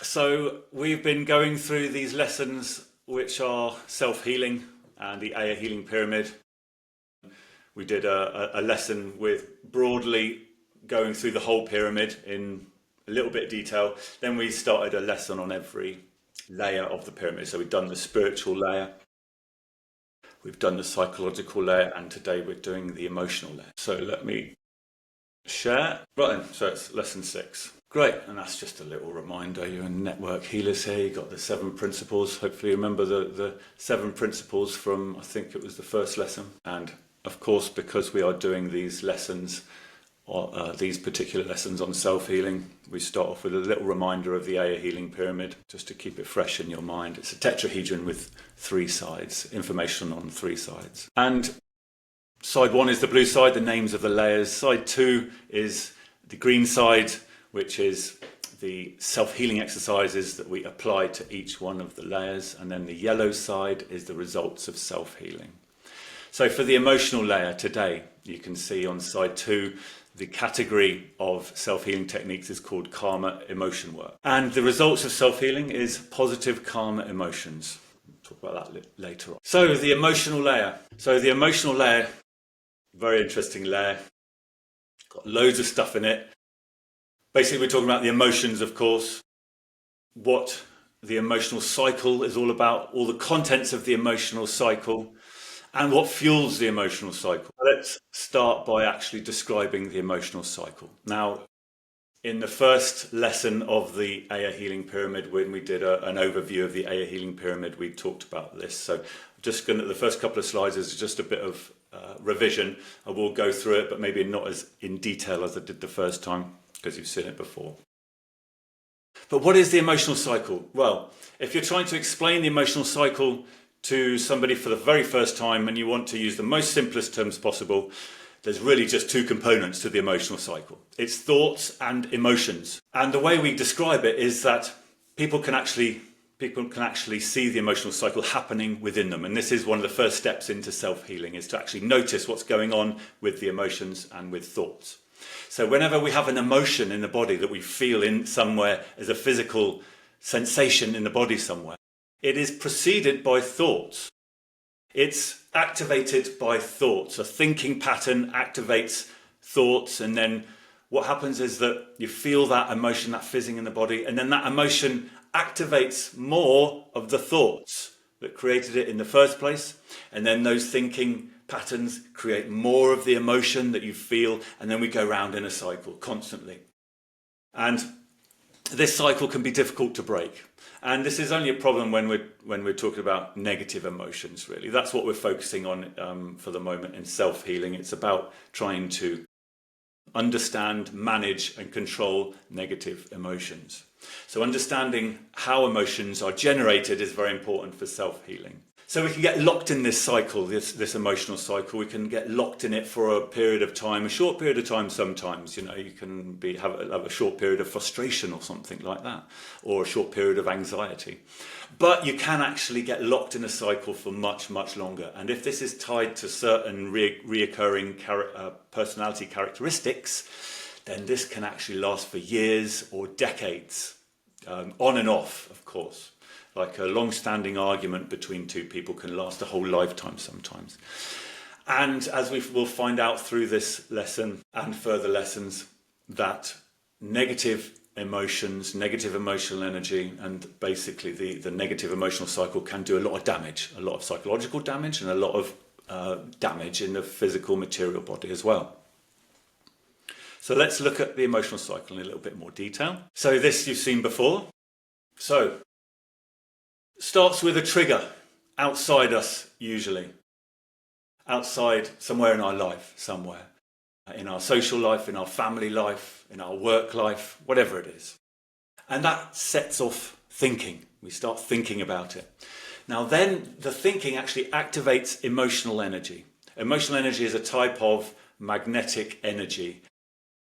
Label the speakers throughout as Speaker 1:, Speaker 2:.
Speaker 1: So we've been going through these lessons which are self-healing and the Aya healing pyramid. We did a lesson with broadly going through the whole pyramid in a little bit of detail. Then we started a lesson on every layer of the pyramid. So we've done the spiritual layer, we've done the psychological layer, and today we're doing the emotional layer. So let me share. Right then, so it's lesson 6. Great, and that's just a little reminder. You're in Network Healers here. You've got the 7 principles. Hopefully you remember the 7 principles from, I think it was the first lesson. And of course, because we are doing these lessons, these particular lessons on self-healing, we start off with a little reminder of the Aya healing pyramid, just to keep it fresh in your mind. It's a tetrahedron with 3 sides, information on 3 sides. And side 1 is the blue side, the names of the layers. Side 2 is the green side, which is the self-healing exercises that we apply to each one of the layers. And then the yellow side is the results of self-healing. So for the emotional layer today, you can see on side 2, the category of self-healing techniques is called karma emotion work. And the results of self-healing is positive karma emotions. We'll talk about that later on. So the emotional layer. Very interesting layer. Got loads of stuff in it. Basically, we're talking about the emotions, of course, what the emotional cycle is all about, all the contents of the emotional cycle, and what fuels the emotional cycle. Let's start by actually describing the emotional cycle. Now, in the first lesson of the Aya healing pyramid, when we did an overview of the Aya healing pyramid, we talked about this. So just the first couple of slides is just a bit of revision. I will go through it, but maybe not as in detail as I did the first time, because you've seen it before. But what is the emotional cycle? Well, if you're trying to explain the emotional cycle to somebody for the very first time and you want to use the most simplest terms possible, there's really just 2 components to the emotional cycle. It's thoughts and emotions. And the way we describe it is that people can actually see the emotional cycle happening within them. And this is one of the first steps into self-healing, is to actually notice what's going on with the emotions and with thoughts. So whenever we have an emotion in the body that we feel in somewhere as a physical sensation in the body somewhere, it is preceded by thoughts. It's activated by thoughts. A thinking pattern activates thoughts, and then what happens is that you feel that emotion, that fizzing in the body, and then that emotion activates more of the thoughts that created it in the first place, and then those thinking patterns create more of the emotion that you feel, and then we go round in a cycle constantly. And this cycle can be difficult to break. And this is only a problem when we're talking about negative emotions, really. That's what we're focusing on for the moment in self-healing. It's about trying to understand, manage, and control negative emotions. So understanding how emotions are generated is very important for self-healing. So we can get locked in this cycle, this emotional cycle. We can get locked in it for a period of time, a short period of time sometimes. You know, you can have a short period of frustration or something like that, or a short period of anxiety. But you can actually get locked in a cycle for much, much longer. And if this is tied to certain reoccurring personality characteristics, then this can actually last for years or decades, on and off, of course. Like a long-standing argument between 2 people can last a whole lifetime sometimes. And as we will find out through this lesson and further lessons, that negative emotions, negative emotional energy, and basically the negative emotional cycle can do a lot of damage, a lot of psychological damage and a lot of damage in the physical material body as well. So let's look at the emotional cycle in a little bit more detail. So this you've seen before. So starts with a trigger outside us, usually. Outside, somewhere in our life, somewhere. In our social life, in our family life, in our work life, whatever it is. And that sets off thinking. We start thinking about it. Now then, the thinking actually activates emotional energy. Emotional energy is a type of magnetic energy.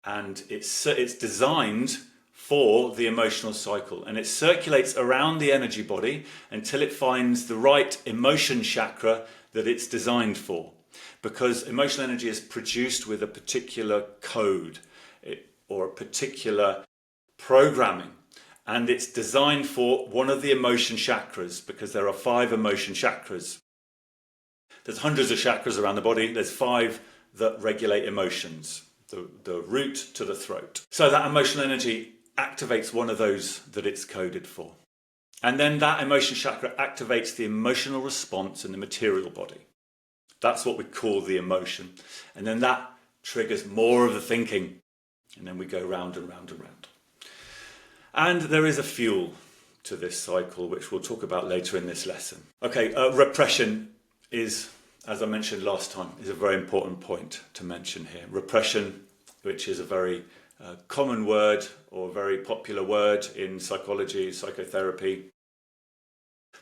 Speaker 1: And it's designed for the emotional cycle, and it circulates around the energy body until it finds the right emotion chakra that it's designed for, because emotional energy is produced with a particular code or a particular programming, And it's designed for one of the emotion chakras, because there are 5 emotion chakras. There's hundreds of chakras around the body. There's 5 that regulate emotions, the root to the throat. So that emotional energy activates one of those that it's coded for. And then that emotion chakra activates the emotional response in the material body. That's what we call the emotion. And then that triggers more of the thinking. And then we go round and round and round. And there is a fuel to this cycle, which we'll talk about later in this lesson. Okay, repression is, as I mentioned last time, is a very important point to mention here. Repression, which is a very common word or very popular word in psychology, psychotherapy.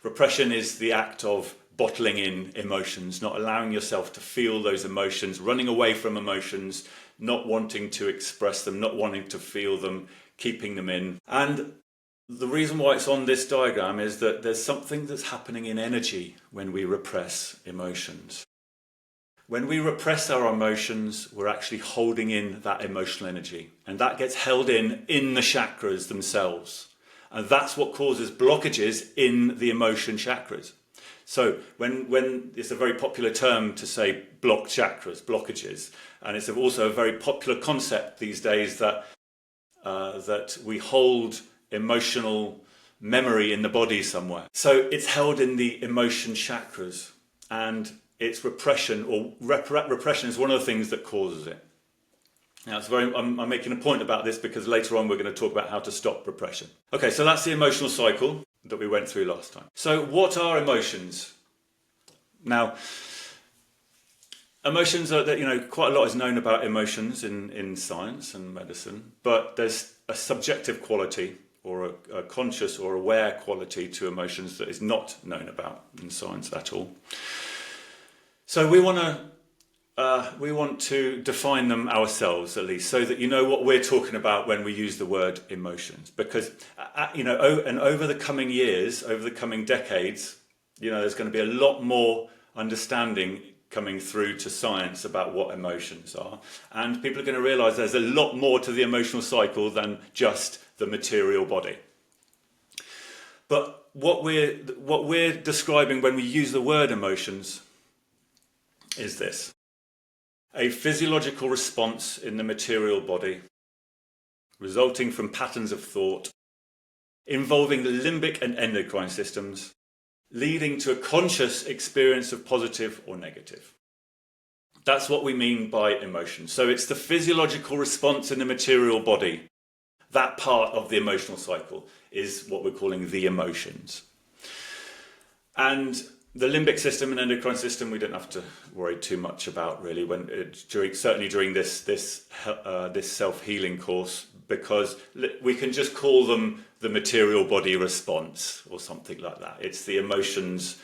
Speaker 1: Repression is the act of bottling in emotions, not allowing yourself to feel those emotions, running away from emotions, not wanting to express them, not wanting to feel them, keeping them in. And the reason why it's on this diagram is that there's something that's happening in energy when we repress emotions. When we repress our emotions, we're actually holding in that emotional energy, and that gets held in the chakras themselves. And that's what causes blockages in the emotion chakras. So when it's a very popular term to say blocked chakras, blockages, and it's also a very popular concept these days that we hold emotional memory in the body somewhere. So it's held in the emotion chakras, and it's repression, or repression is one of the things that causes it. Now, I'm making a point about this because later on we're going to talk about how to stop repression. Okay, so that's the emotional cycle that we went through last time. So what are emotions? Now, emotions are that, quite a lot is known about emotions in science and medicine, but there's a subjective quality or a conscious or aware quality to emotions that is not known about in science at all. So we want to define them ourselves, at least, so that you know what we're talking about when we use the word emotions. Because, and over the coming years, over the coming decades, there's going to be a lot more understanding coming through to science about what emotions are. And people are going to realise there's a lot more to the emotional cycle than just the material body. But what we're describing when we use the word emotions is this: a physiological response in the material body resulting from patterns of thought involving the limbic and endocrine systems, leading to a conscious experience of positive or negative. That's what we mean by emotion. So it's the physiological response in the material body. That part of the emotional cycle is what we're calling the emotions. And the limbic system and endocrine system, we don't have to worry too much about really certainly during this self-healing course, because we can just call them the material body response or something like that. It's the emotions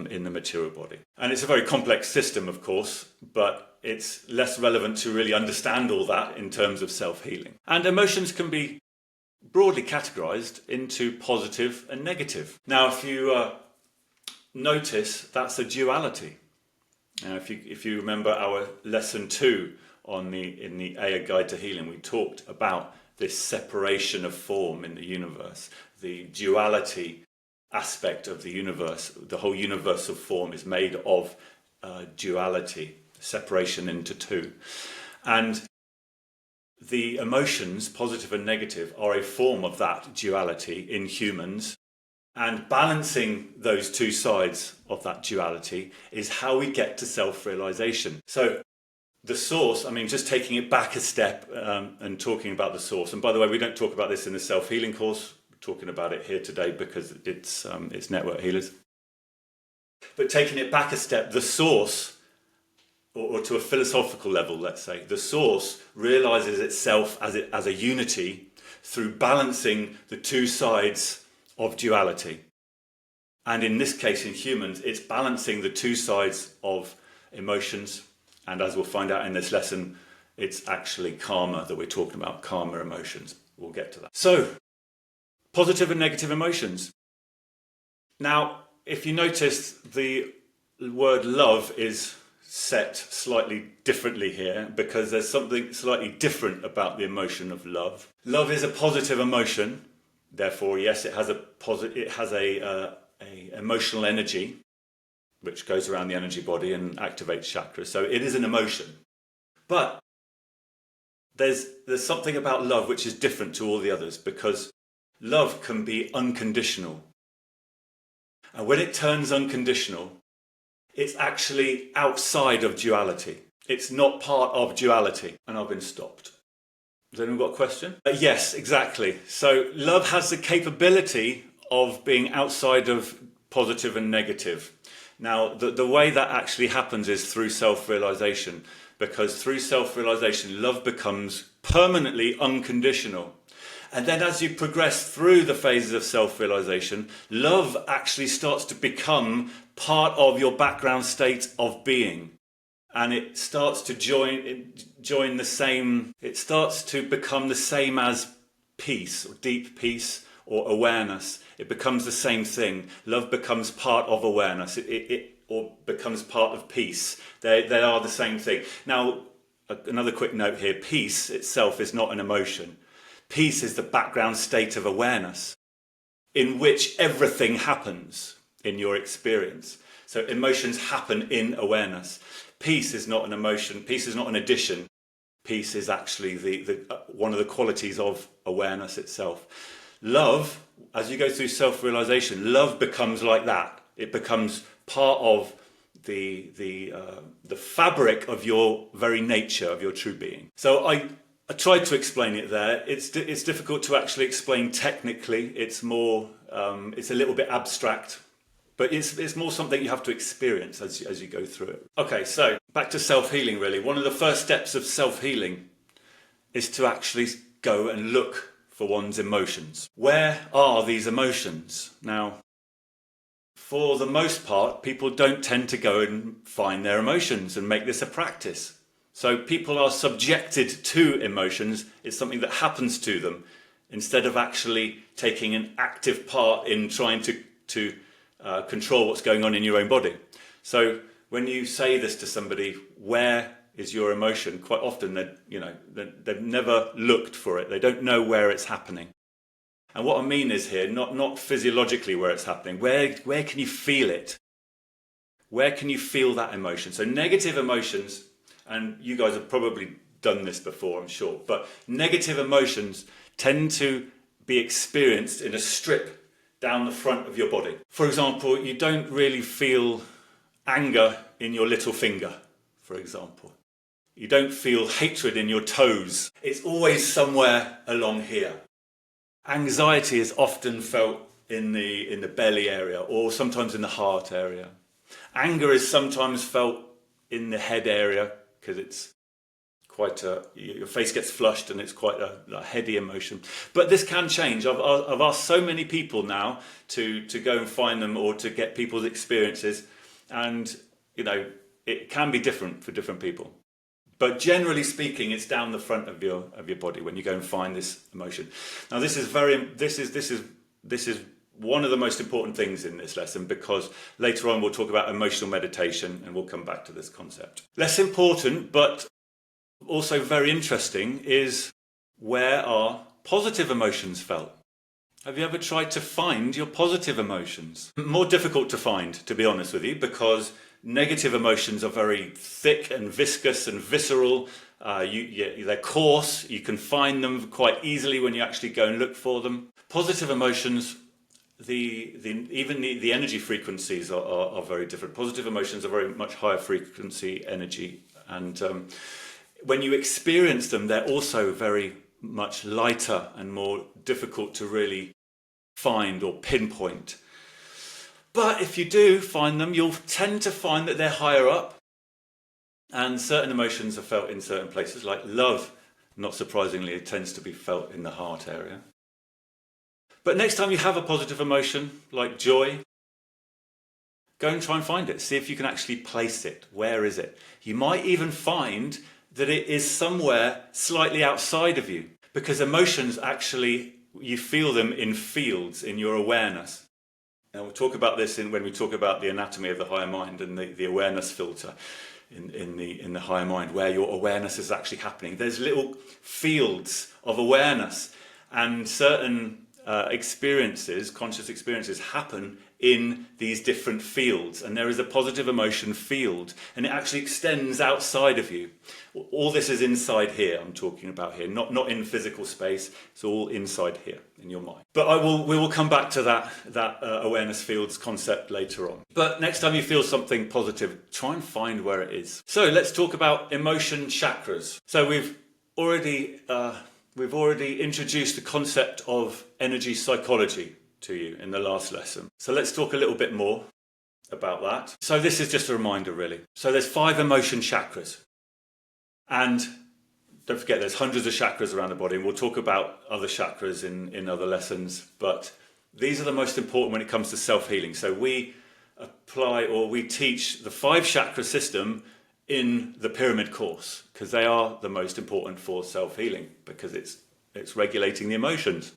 Speaker 1: in the material body. And it's a very complex system, of course, but it's less relevant to really understand all that in terms of self-healing. And emotions can be broadly categorized into positive and negative. Now, if you notice, that's a duality. Now, if you remember our lesson 2 in the Aya Guide to Healing, we talked about this separation of form in the universe, the duality aspect of the universe. The whole universe of form is made of duality, separation into 2. And the emotions, positive and negative, are a form of that duality in humans. And balancing those 2 sides of that duality is how we get to self-realization. So the source, just taking it back a step and talking about the source. And by the way, we don't talk about this in the self-healing course. We're talking about it here today because it's network healers. But taking it back a step, the source, or to a philosophical level, let's say, the source realizes itself as a unity through balancing the 2 sides of duality. And in this case, in humans, it's balancing the 2 sides of emotions. And as we'll find out in this lesson, it's actually karma that we're talking about, karma emotions. We'll get to that. So, positive and negative emotions. Now, if you notice, the word love is set slightly differently here because there's something slightly different about the emotion of love. Love is a positive emotion, Therefore, yes, it has a emotional energy which goes around the energy body and activates chakras. So it is an emotion. But there's something about love which is different to all the others, because love can be unconditional. And when it turns unconditional, it's actually outside of duality. It's not part of duality. And I've been stopped. Has anyone got a question? Yes, exactly. So love has the capability of being outside of positive and negative. Now, the way that actually happens is through self-realization, because through self-realization, love becomes permanently unconditional. And then as you progress through the phases of self-realization, love actually starts to become part of your background state of being. And it starts to join the same, it starts to become the same as peace, or deep peace, or awareness. It becomes the same thing. Love becomes part of awareness, or becomes part of peace. They are the same thing. Now, another quick note here, peace itself is not an emotion. Peace is the background state of awareness in which everything happens in your experience. So emotions happen in awareness. Peace is not an emotion. Peace is not an addition. Peace is actually one of the qualities of awareness itself. Love, as you go through self-realization, love becomes like that. It becomes part of the fabric of your very nature, of your true being. So I tried to explain it there. It's difficult to actually explain technically. It's more, it's a little bit abstract, but it's more something you have to experience as you go through it. Okay, so back to self-healing really. One of the first steps of self-healing is to actually go and look for one's emotions. Where are these emotions? Now, for the most part, people don't tend to go and find their emotions and make this a practice. So people are subjected to emotions. It's something that happens to them instead of actually taking an active part in trying to control what's going on in your own body. So when you say this to somebody, where is your emotion? Quite often they've never looked for it. They don't know where it's happening. And what I mean is here, not physiologically where it's happening. Where can you feel it? Where can you feel that emotion? So negative emotions, and you guys have probably done this before, I'm sure, but negative emotions tend to be experienced in a strip down the front of your body. For example, you don't really feel anger in your little finger, for example. You don't feel hatred in your toes. It's always somewhere along here. Anxiety is often felt in the belly area, or sometimes in the heart area. Anger is sometimes felt in the head area, because it's quite your face gets flushed and it's quite a heady emotion. But this can change. I've asked so many people now to go and find them, or to get people's experiences, and it can be different for different people. But generally speaking, it's down the front of your body when you go and find this emotion. Now, this is one of the most important things in this lesson, because later on we'll talk about emotional meditation, and we'll come back to this concept. Less important, but also very interesting, is where are positive emotions felt? Have you ever tried to find your positive emotions? More difficult to find, to be honest with you, because negative emotions are very thick and viscous and visceral. They're coarse. You can find them quite easily when you actually go and look for them. Positive emotions, even the energy frequencies are very different. Positive emotions are very much higher frequency energy, and when you experience them, they're also very much lighter and more difficult to really find or pinpoint. But if you do find them, you'll tend to find that they're higher up, and certain emotions are felt in certain places, like love. Not surprisingly, it tends to be felt in the heart area. But next time you have a positive emotion, like joy, go and try and find it. See if you can actually place it. Where is it? You might even find that it is somewhere slightly outside of you, because emotions actually, you feel them in fields in your awareness. Now we'll talk about this when we talk about the anatomy of the higher mind and the awareness filter in the higher mind, where your awareness is actually happening. There's little fields of awareness, and certain experiences, conscious experiences, happen in these different fields, and there is a positive emotion field, and it actually extends outside of you. All this is inside here. I'm talking about here, not in physical space. It's all inside here in your mind. But we will come back to that awareness fields concept later on. But next time you feel something positive, try and find where it is. So let's talk about emotion chakras. So we've already introduced the concept of energy psychology to you in the last lesson. So let's talk a little bit more about that. So this is just a reminder, really. So there's 5 emotion chakras. And don't forget, there's hundreds of chakras around the body, and we'll talk about other chakras in other lessons. But these are the most important when it comes to self-healing. So we apply, or we teach, the 5 chakra system in the pyramid course, because they are the most important for self-healing, because it's regulating the emotions.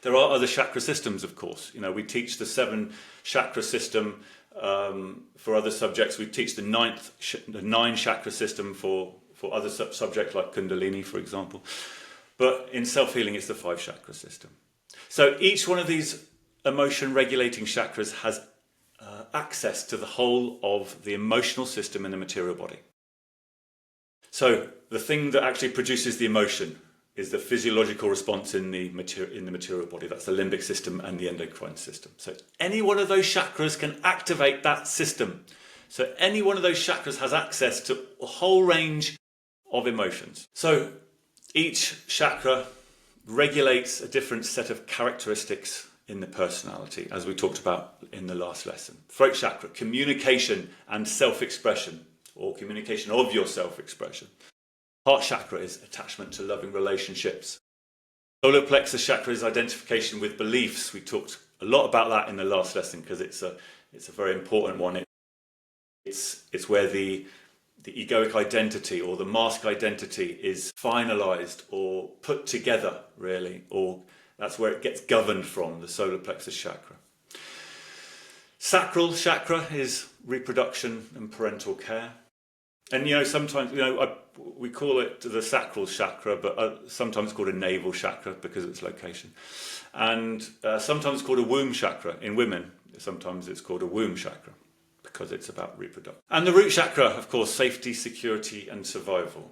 Speaker 1: There are other chakra systems, of course. You know, we teach the 7 chakra system for other subjects. We teach the 9 chakra system for other subjects like Kundalini, for example. But in self-healing, it's the 5 chakra system. So each one of these emotion regulating chakras has access to the whole of the emotional system in the material body. So the thing that actually produces the emotion is the physiological response in the material body. That's the limbic system and the endocrine system. So any one of those chakras can activate that system. So any one of those chakras has access to a whole range of emotions. So each chakra regulates a different set of characteristics in the personality, as we talked about in the last lesson. Throat chakra, communication and self-expression, or communication of your self-expression. Heart chakra is attachment to loving relationships. Solar plexus chakra is identification with beliefs. We talked a lot about that in the last lesson because it's a very important one. It's where the egoic identity or the mask identity is finalized or put together, really, or that's where it gets governed from, the solar plexus chakra. Sacral chakra is reproduction and parental care. And sometimes we call it the sacral chakra, but sometimes it's called a navel chakra because of its location. And sometimes it's called a womb chakra in women. Sometimes it's called a womb chakra because it's about reproduction. And the root chakra, of course, safety, security, and survival.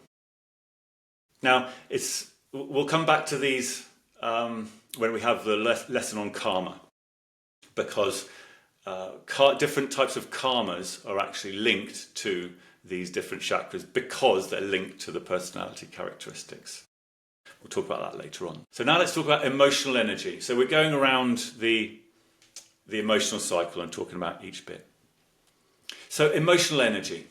Speaker 1: Now, we'll come back to these when we have the lesson on karma, because different types of karmas are actually linked to these different chakras because they're linked to the personality characteristics. We'll talk about that later on. So now let's talk about emotional energy. So we're going around the emotional cycle and talking about each bit. So emotional energy.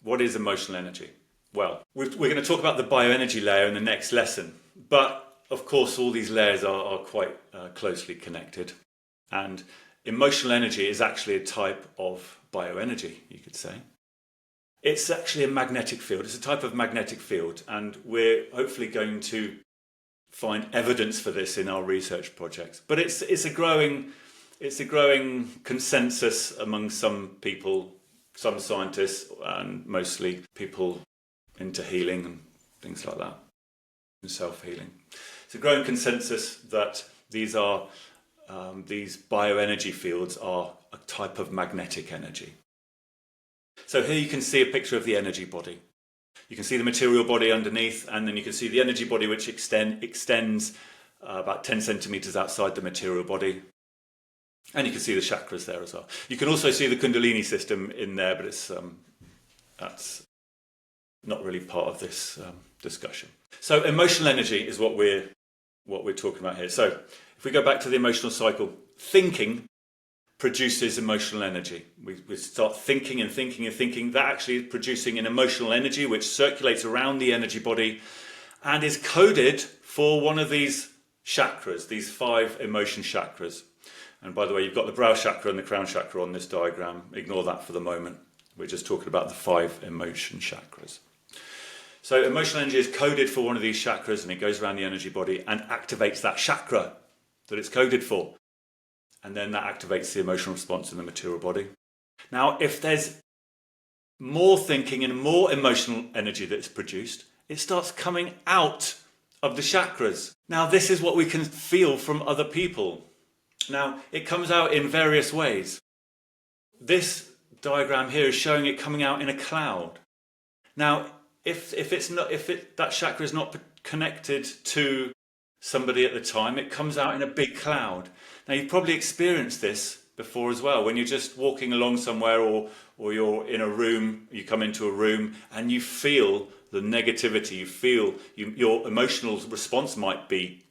Speaker 1: What is emotional energy? Well, we're going to talk about the bioenergy layer in the next lesson. But of course, all these layers are quite closely connected. And emotional energy is actually a type of bioenergy, you could say. It's actually a magnetic field. It's a type of magnetic field, and we're hopefully going to find evidence for this in our research projects. But it's a growing consensus among some people, some scientists, and mostly people into healing and things like that, and self-healing. It's a growing consensus that these bioenergy fields are a type of magnetic energy. So here you can see a picture of the energy body. You can see the material body underneath, and then you can see the energy body, which extends about 10 centimeters outside the material body. And you can see the chakras there as well. You can also see the Kundalini system in there, but that's not really part of this discussion. So emotional energy is what we're talking about here. So if we go back to the emotional cycle, thinking produces emotional energy. We start thinking and thinking and thinking. That actually is producing an emotional energy which circulates around the energy body and is coded for one of these chakras, these 5 emotion chakras. And by the way, you've got the brow chakra and the crown chakra on this diagram. Ignore that for the moment. We're just talking about the 5 emotion chakras. So emotional energy is coded for one of these chakras, and it goes around the energy body and activates that chakra that it's coded for. And then that activates the emotional response in the material body. Now, if there's more thinking and more emotional energy that's produced, it starts coming out of the chakras. Now, this is what we can feel from other people. Now, it comes out in various ways. This diagram here is showing it coming out in a cloud. Now, if that chakra is not connected to somebody at the time, it comes out in a big cloud. Now, you've probably experienced this before as well, when you're just walking along somewhere, or you're in a room, you come into a room and you feel the negativity, you feel your emotional response might be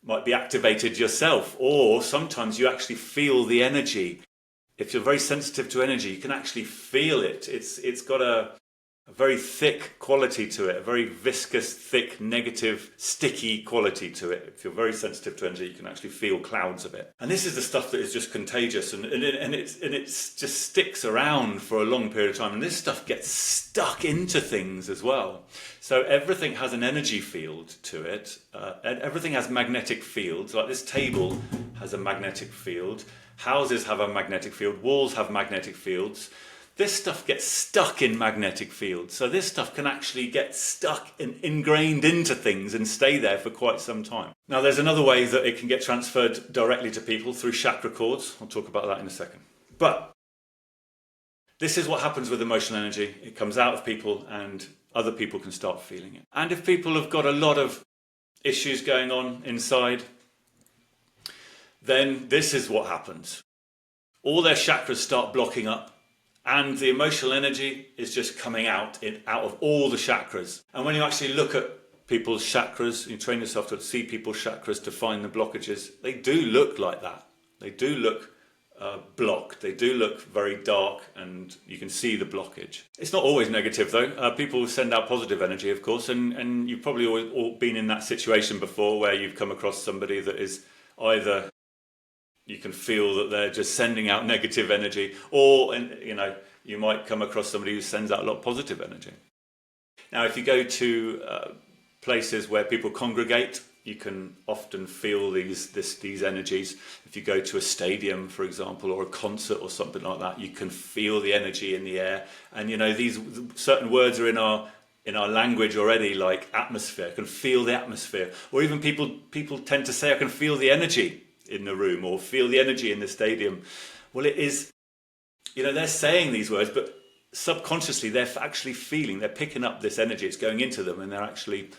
Speaker 1: activated yourself, or sometimes you actually feel the energy. If you're very sensitive to energy, you can actually feel it. It's got a very thick quality to it, a very viscous, thick, negative, sticky quality to it. If you're very sensitive to energy, you can actually feel clouds of it. And this is the stuff that is just contagious, and it just sticks around for a long period of time. And this stuff gets stuck into things as well. So everything has an energy field to it. And everything has magnetic fields. Like this table has a magnetic field. Houses have a magnetic field. Walls have magnetic fields. This stuff gets stuck in magnetic fields. So this stuff can actually get stuck and ingrained into things and stay there for quite some time. Now, there's another way that it can get transferred directly to people through chakra cords. I'll talk about that in a second. But this is what happens with emotional energy. It comes out of people and other people can start feeling it. And if people have got a lot of issues going on inside, then this is what happens. All their chakras start blocking up, and the emotional energy is just coming out of all the chakras. And when you actually look at people's chakras, you train yourself to see people's chakras to find the blockages, they do look like that. They do look blocked. They do look very dark, and you can see the blockage. It's not always negative though. People send out positive energy, of course, and you've probably all been in that situation before where you've come across somebody that is either you can feel that they're just sending out negative energy, or you might come across somebody who sends out a lot of positive energy. Now, if you go to places where people congregate, you can often feel these energies. If you go to a stadium, for example, or a concert or something like that, you can feel the energy in the air. And these certain words are in our language already, like atmosphere. I can feel the atmosphere. Or even people tend to say, I can feel the energy in the room, or feel the energy in the stadium. Well, it is, they're saying these words, but subconsciously they're actually feeling, they're picking up this energy. It's going into them, and they're actually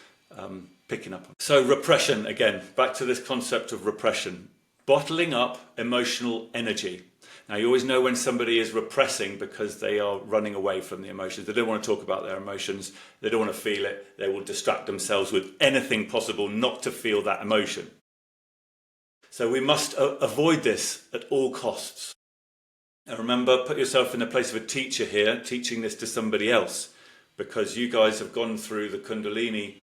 Speaker 1: picking up. So repression, again, back to this concept of repression, bottling up emotional energy. Now, you always know when somebody is repressing because they are running away from the emotions. They don't want to talk about their emotions. They don't want to feel it. They will distract themselves with anything possible not to feel that emotion. So we must avoid this at all costs. And remember, put yourself in the place of a teacher here, teaching this to somebody else, because you guys have gone through the Kundalini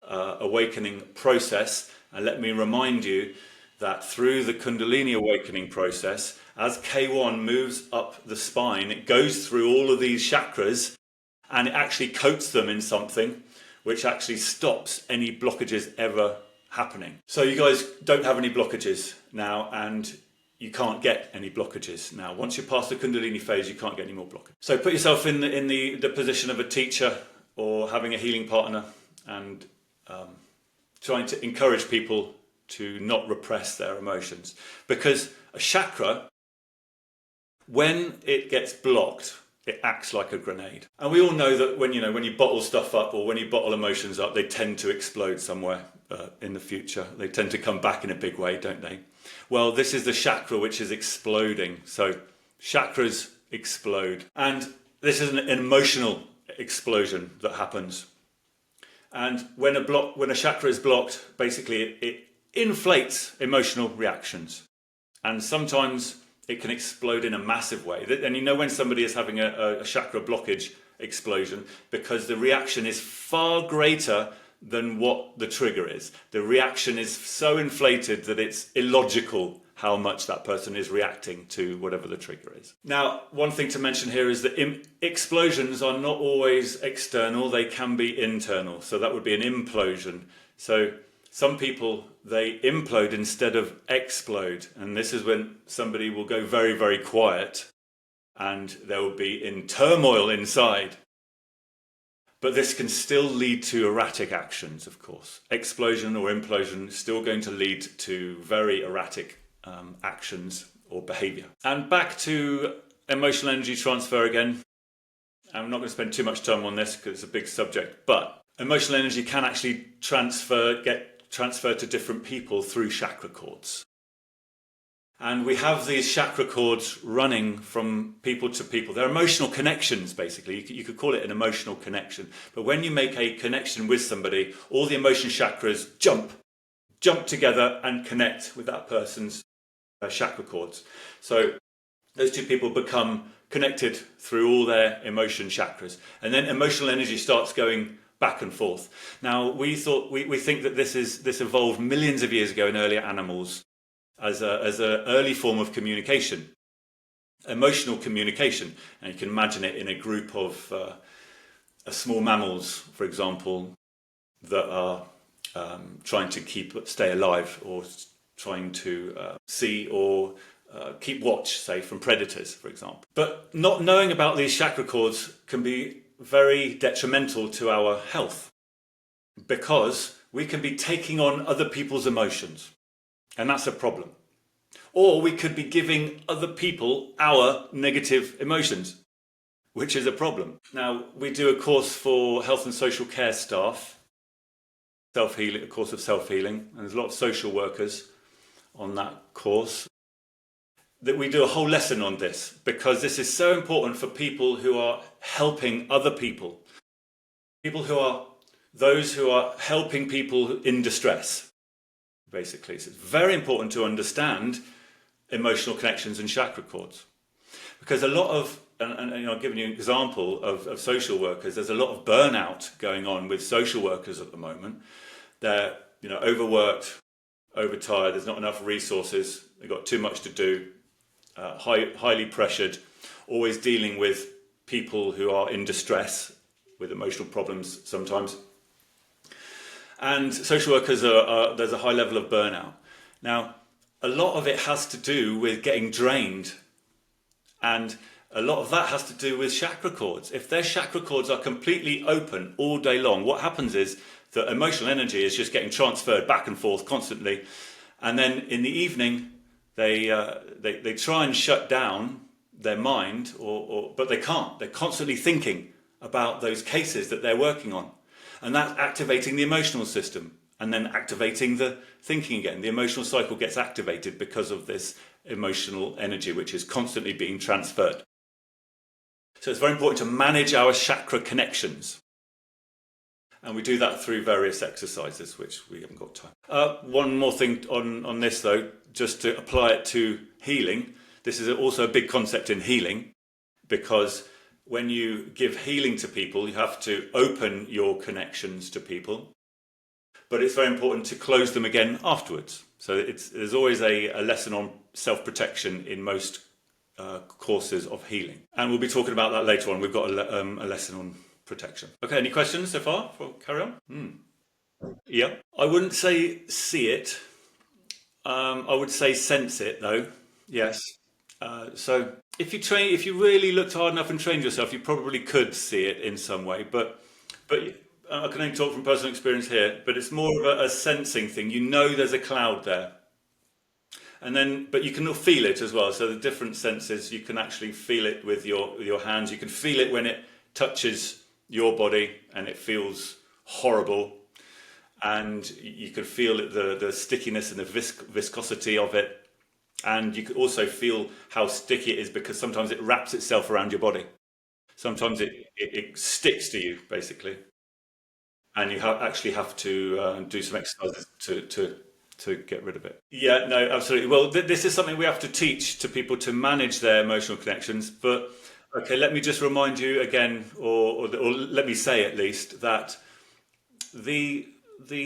Speaker 1: awakening process. And let me remind you that through the Kundalini awakening process, as K1 moves up the spine, it goes through all of these chakras and it actually coats them in something which actually stops any blockages ever happening. So you guys don't have any blockages now, and you can't get any blockages now. Once you're past the Kundalini phase, you can't get any more blockages. So put yourself in the position of a teacher or having a healing partner, and trying to encourage people to not repress their emotions. Because a chakra, when it gets blocked, it acts like a grenade. And we all know that when you bottle stuff up, or when you bottle emotions up, they tend to explode somewhere in the future. They tend to come back in a big way, don't they? Well, this is the chakra which is exploding. So chakras explode. And this is an emotional explosion that happens. And when a chakra is blocked, basically it inflates emotional reactions. And sometimes it can explode in a massive way. And when somebody is having a chakra blockage explosion, because the reaction is far greater than what the trigger is. The reaction is so inflated that it's illogical how much that person is reacting to whatever the trigger is. Now, one thing to mention here is that explosions are not always external, they can be internal. So that would be an implosion. So some people, they implode instead of explode. And this is when somebody will go very, very quiet and they will be in turmoil inside. But this can still lead to erratic actions, of course. Explosion or implosion is still going to lead to very erratic actions or behavior. And back to emotional energy transfer again. I'm not going to spend too much time on this because it's a big subject, but emotional energy can actually get transferred to different people through chakra cords. And we have these chakra cords running from people to people. They're emotional connections, basically. You could call it an emotional connection. But when you make a connection with somebody, all the emotion chakras jump together and connect with that person's chakra cords. So those two people become connected through all their emotion chakras. And then emotional energy starts going back and forth. Now, we think that this evolved millions of years ago in earlier animals as an early form of communication, emotional communication. And you can imagine it in a group of small mammals, for example, that are trying to stay alive, or trying to see or keep watch, say, from predators, for example. But not knowing about these chakra cords can be very detrimental to our health, because we can be taking on other people's emotions. And that's a problem. Or we could be giving other people our negative emotions, which is a problem. Now, we do a course for health and social care staff, a course of self-healing, and there's a lot of social workers on that course. That we do a whole lesson on this, because this is so important for people who are helping other people. Those who are helping people in distress, basically. So it's very important to understand emotional connections and chakra cords, because a lot of, and I'll give you an example of social workers. There's a lot of burnout going on with social workers at the moment. They're overworked, overtired. There's not enough resources. They've got too much to do. Highly pressured, always dealing with people who are in distress with emotional problems sometimes. And social workers there's a high level of burnout. Now, a lot of it has to do with getting drained, and a lot of that has to do with chakra cords. If their chakra cords are completely open all day long, what happens is that emotional energy is just getting transferred back and forth constantly, and then in the evening they try and shut down their mind, but they can't. They're constantly thinking about those cases that they're working on, and that's activating the emotional system, and then activating the thinking again. The emotional cycle gets activated because of this emotional energy, which is constantly being transferred. So it's very important to manage our chakra connections. And we do that through various exercises, which we haven't got time. One more thing on this, though, just to apply it to healing. This is also a big concept in healing, because when you give healing to people, you have to open your connections to people. But it's very important to close them again afterwards. So there's always a lesson on self-protection in most courses of healing. And we'll be talking about that later on. We've got a lesson on protection. Okay, any questions so far? Carry on. Yeah, I wouldn't say see it. I would say sense it, though. Yes. So if you really looked hard enough and trained yourself, you probably could see it in some way. But I can only talk from personal experience here. But it's more of a sensing thing. You know, there's a cloud there, but you can feel it as well. So the different senses, you can actually feel it with your hands. You can feel it when it touches your body and it feels horrible, and you could feel the stickiness and the viscosity of it, and you could also feel how sticky it is, because sometimes it wraps itself around your body. Sometimes it sticks to you, basically, and you actually have to do some exercises to get rid of it. Yeah, no, absolutely. Well, this is something we have to teach to people to manage their emotional connections, but okay, let me just remind you again, or let me say at least, that the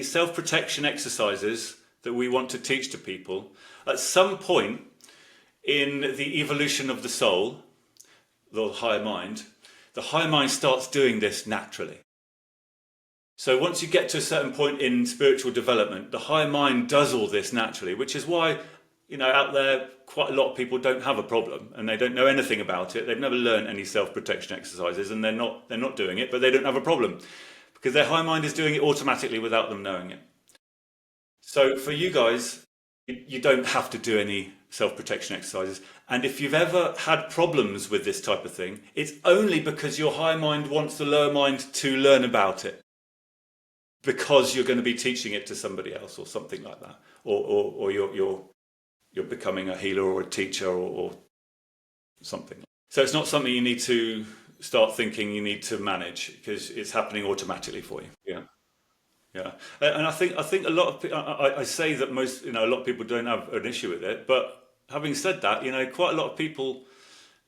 Speaker 1: self-protection exercises that we want to teach to people, at some point in the evolution of the soul, the higher mind starts doing this naturally. So once you get to a certain point in spiritual development, the higher mind does all this naturally, which is why out there, quite a lot of people don't have a problem and they don't know anything about it. They've never learned any self-protection exercises, and they're not doing it, but they don't have a problem because their high mind is doing it automatically without them knowing it. So for you guys, you don't have to do any self-protection exercises. And if you've ever had problems with this type of thing, it's only because your high mind wants the lower mind to learn about it, because you're going to be teaching it to somebody else or something like that, or you're becoming a healer or a teacher or something. So it's not something you need to start thinking you need to manage, because it's happening automatically for you. Yeah. Yeah, and I think a lot of I say that most a lot of people don't have an issue with it, but having said that, quite a lot of people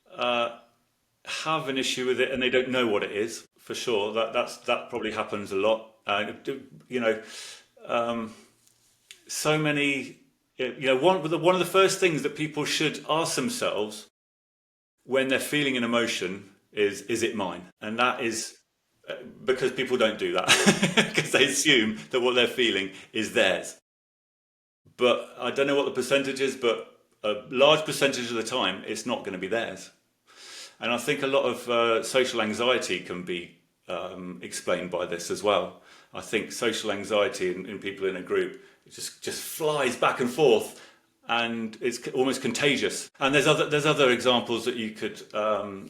Speaker 1: have an issue with it and they don't know what it is for sure. That probably happens a lot. You know, so many. One of the first things that people should ask themselves when they're feeling an emotion is it mine? And that is because people don't do that because they assume that what they're feeling is theirs. But I don't know what the percentage is, but a large percentage of the time it's not going to be theirs. And I think a lot of social anxiety can be explained by this as well. I think social anxiety in people in a group, it just flies back and forth, and it's almost contagious. And there's other examples that you could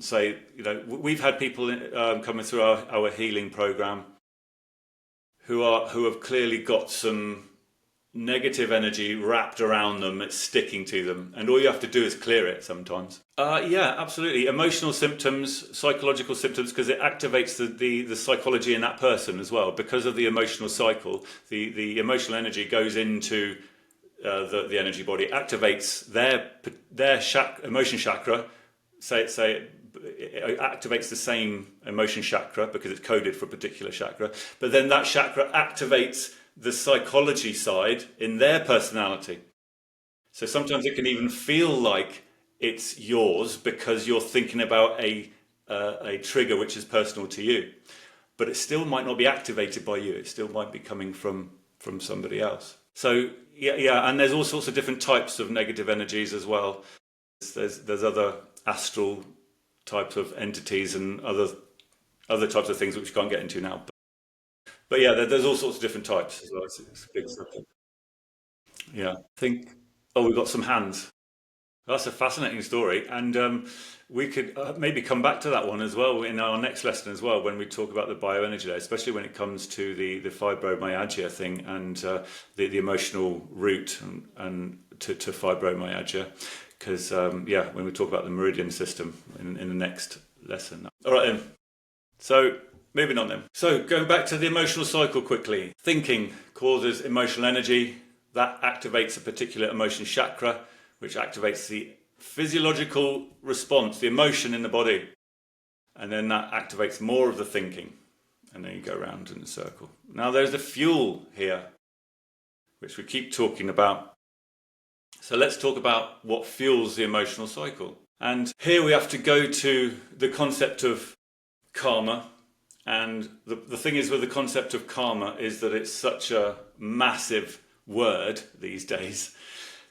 Speaker 1: say. We've had people coming through our healing program who have clearly got some negative energy wrapped around them. It's sticking to them, and all you have to do is clear it sometimes. Yeah, absolutely. Emotional symptoms, psychological symptoms, because it activates the psychology in that person as well. Because of the emotional cycle, the emotional energy goes into the energy body, activates their emotion chakra. It activates the same emotion chakra because it's coded for a particular chakra. But then that chakra activates the psychology side in their personality. So sometimes it can even feel like it's yours because you're thinking about a trigger which is personal to you, but it still might not be activated by you. It still might be coming from somebody else. So yeah, and there's all sorts of different types of negative energies as well. There's other astral types of entities and other types of things which we can't get into now. But yeah, there's all sorts of different types as well. It's a big subject. Yeah, I think. Oh, we've got some hands. That's a fascinating story, and we could maybe come back to that one as well in our next lesson as well, when we talk about the bioenergy there, especially when it comes to the fibromyalgia thing and the emotional route and to fibromyalgia, because when we talk about the meridian system in the next lesson. All right then. So moving on then. So going back to the emotional cycle quickly. Thinking causes emotional energy. That activates a particular emotion chakra, which activates the physiological response, the emotion in the body. And then that activates more of the thinking. And then you go around in a circle. Now there's the fuel here, which we keep talking about. So let's talk about what fuels the emotional cycle. And here we have to go to the concept of karma. And the thing is with the concept of karma is that it's such a massive word these days.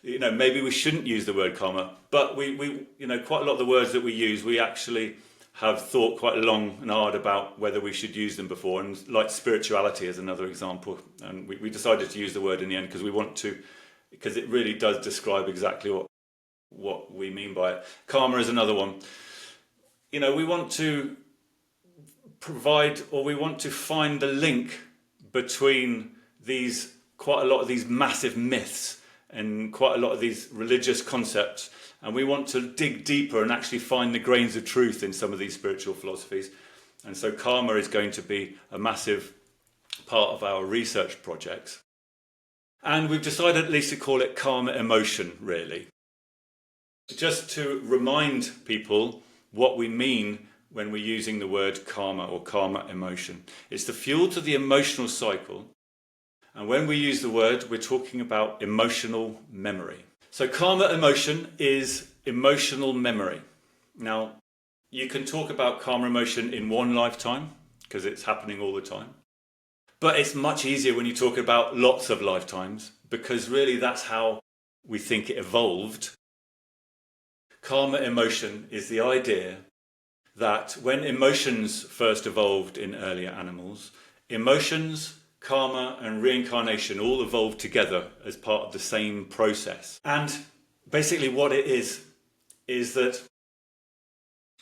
Speaker 1: Maybe we shouldn't use the word karma, but we quite a lot of the words that we use, we actually have thought quite long and hard about whether we should use them before. And like spirituality is another example. And we decided to use the word in the end because it really does describe exactly what we mean by it. Karma is another one. We want to we want to find the link between quite a lot of these massive myths and quite a lot of these religious concepts, and we want to dig deeper and actually find the grains of truth in some of these spiritual philosophies. And so karma is going to be a massive part of our research projects. And we've decided at least to call it karma emotion, really. Just to remind people what we mean when we're using the word karma or karma emotion. It's the fuel to the emotional cycle. And when we use the word, we're talking about emotional memory. So karma emotion is emotional memory. Now, you can talk about karma emotion in one lifetime because it's happening all the time. But it's much easier when you talk about lots of lifetimes, because really that's how we think it evolved. Karma emotion is the idea that when emotions first evolved in earlier animals, emotions, karma and reincarnation all evolved together as part of the same process. And basically what it is that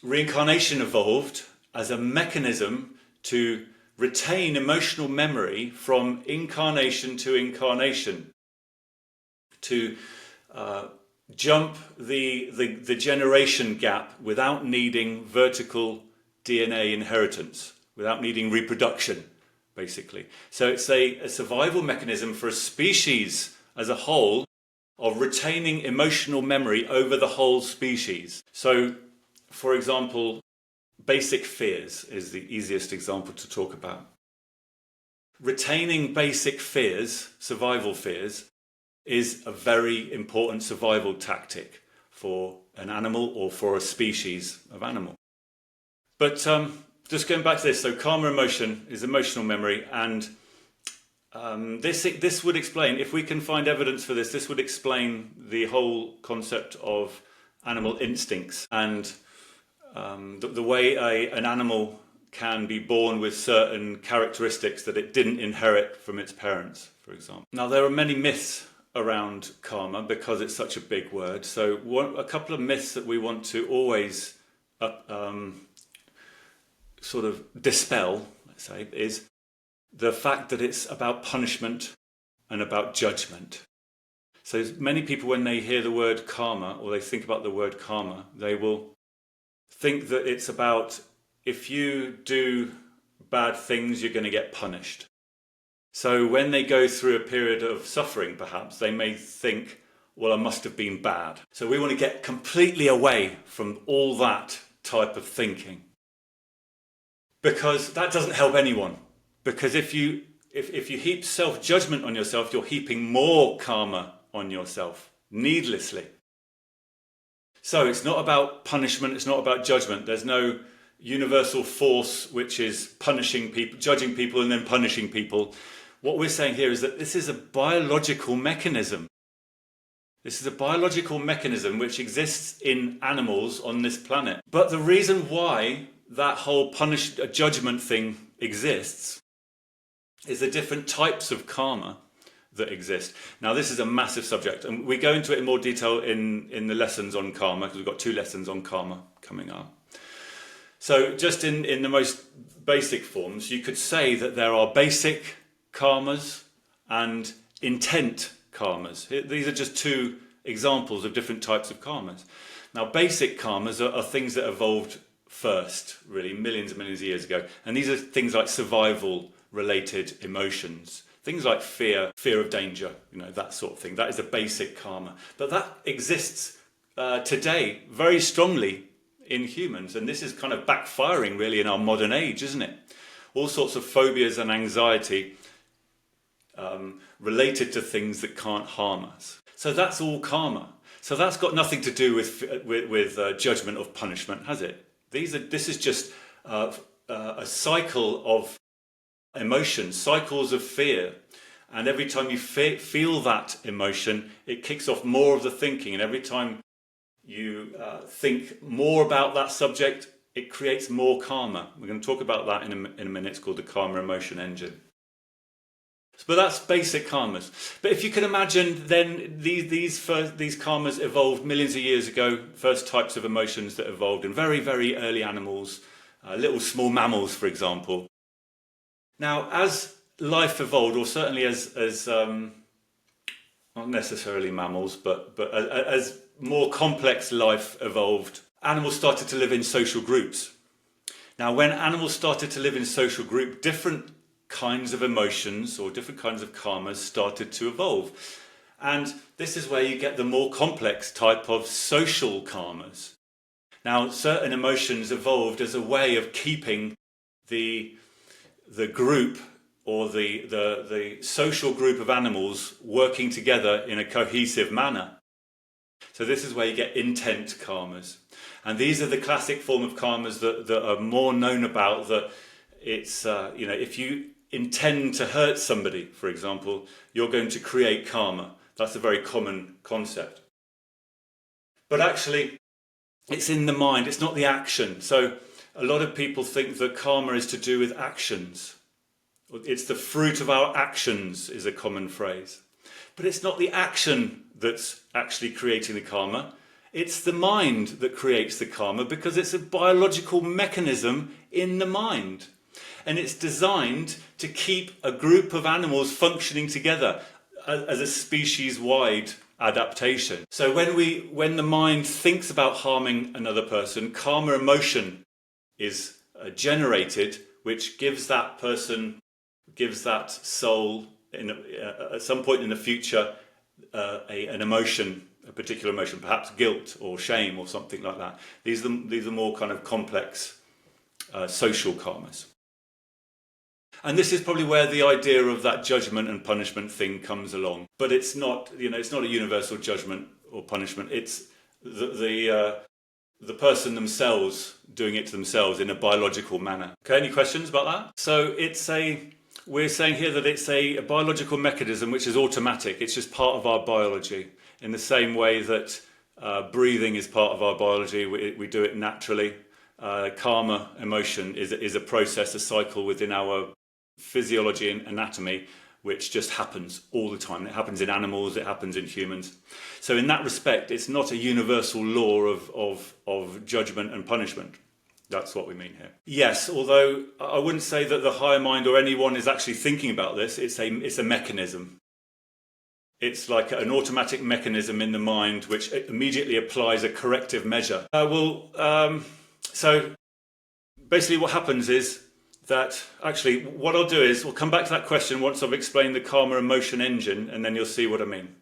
Speaker 1: reincarnation evolved as a mechanism to retain emotional memory from incarnation to incarnation, to jump the generation gap without needing vertical DNA inheritance, without needing reproduction, basically. So it's a survival mechanism for a species as a whole of retaining emotional memory over the whole species. So, for example, basic fears is the easiest example to talk about. Retaining basic fears, survival fears, is a very important survival tactic for an animal or for a species of animal. But just going back to this, so karma emotion is emotional memory, and this would explain, if we can find evidence for this would explain the whole concept of animal instincts and the way an animal can be born with certain characteristics that it didn't inherit from its parents, for example. Now, there are many myths around karma because it's such a big word. So a couple of myths that we want to always sort of dispel, let's say, is the fact that it's about punishment and about judgment. So many people, when they hear the word karma or they think about the word karma, they will think that it's about, if you do bad things, you're going to get punished. So when they go through a period of suffering, perhaps, they may think, well, I must have been bad. So we want to get completely away from all that type of thinking, because that doesn't help anyone. Because if you heap self-judgment on yourself, you're heaping more karma on yourself, needlessly. So it's not about punishment, it's not about judgment. There's no universal force which is punishing people, judging people and then punishing people. What we're saying here is that this is a biological mechanism. This is a biological mechanism which exists in animals on this planet. But the reason why that whole judgment thing exists is the different types of karma that exist. Now, this is a massive subject, and we go into it in more detail in the lessons on karma, because we've got 2 lessons on karma coming up. So just in the most basic forms, you could say that there are basic karmas and intent karmas. These are just 2 examples of different types of karmas. Now, basic karmas are things that evolved first, really, millions and millions of years ago. And these are things like survival-related emotions. Things like fear of danger, that sort of thing. That is a basic karma. But that exists today very strongly in humans. And this is kind of backfiring, really, in our modern age, isn't it? All sorts of phobias and anxiety related to things that can't harm us. So that's all karma. So that's got nothing to do with judgment or punishment, has it? This is just a cycle of emotions, cycles of fear. And every time you feel that emotion, it kicks off more of the thinking. And every time you think more about that subject, it creates more karma. We're going to talk about that in a minute. It's called the karma emotion engine. But that's basic karmas. But if you can imagine, then these karmas evolved millions of years ago. First types of emotions that evolved in very, very early animals, little small mammals, for example. Now, as life evolved, or certainly as not necessarily mammals, but as more complex life evolved, animals started to live in social groups. Now, when animals started to live in social groups, different kinds of emotions or different kinds of karmas started to evolve. And this is where you get the more complex type of social karmas. Now, certain emotions evolved as a way of keeping the group or the social group of animals working together in a cohesive manner. So this is where you get intent karmas. And these are the classic form of karmas that are more known about, that it's, if you intend to hurt somebody, for example, you're going to create karma. That's a very common concept. But actually, it's in the mind, it's not the action. So a lot of people think that karma is to do with actions. It's the fruit of our actions is a common phrase. But it's not the action that's actually creating the karma. It's the mind that creates the karma, because it's a biological mechanism in the mind. And it's designed to keep a group of animals functioning together as a species-wide adaptation. So when the mind thinks about harming another person, karma emotion is generated, which gives that person, gives that soul at some point in the future an emotion, a particular emotion, perhaps guilt or shame or something like that. These are more kind of complex social karmas. And this is probably where the idea of that judgment and punishment thing comes along. But it's not, it's not a universal judgment or punishment. It's the person themselves doing it to themselves in a biological manner. Okay, any questions about that? So we're saying here that it's a biological mechanism which is automatic. It's just part of our biology. In the same way that breathing is part of our biology, we do it naturally. Karma, emotion, is a process, a cycle within our physiology and anatomy, which just happens all the time. It happens in animals, it happens in humans. So in that respect, it's not a universal law of judgment and punishment. That's what we mean here. Yes, although I wouldn't say that the higher mind or anyone is actually thinking about this. It's a mechanism. It's like an automatic mechanism in the mind which immediately applies a corrective measure. So basically what happens is that, actually, what I'll do is we'll come back to that question once I've explained the karma emotion engine, and then you'll see what I mean.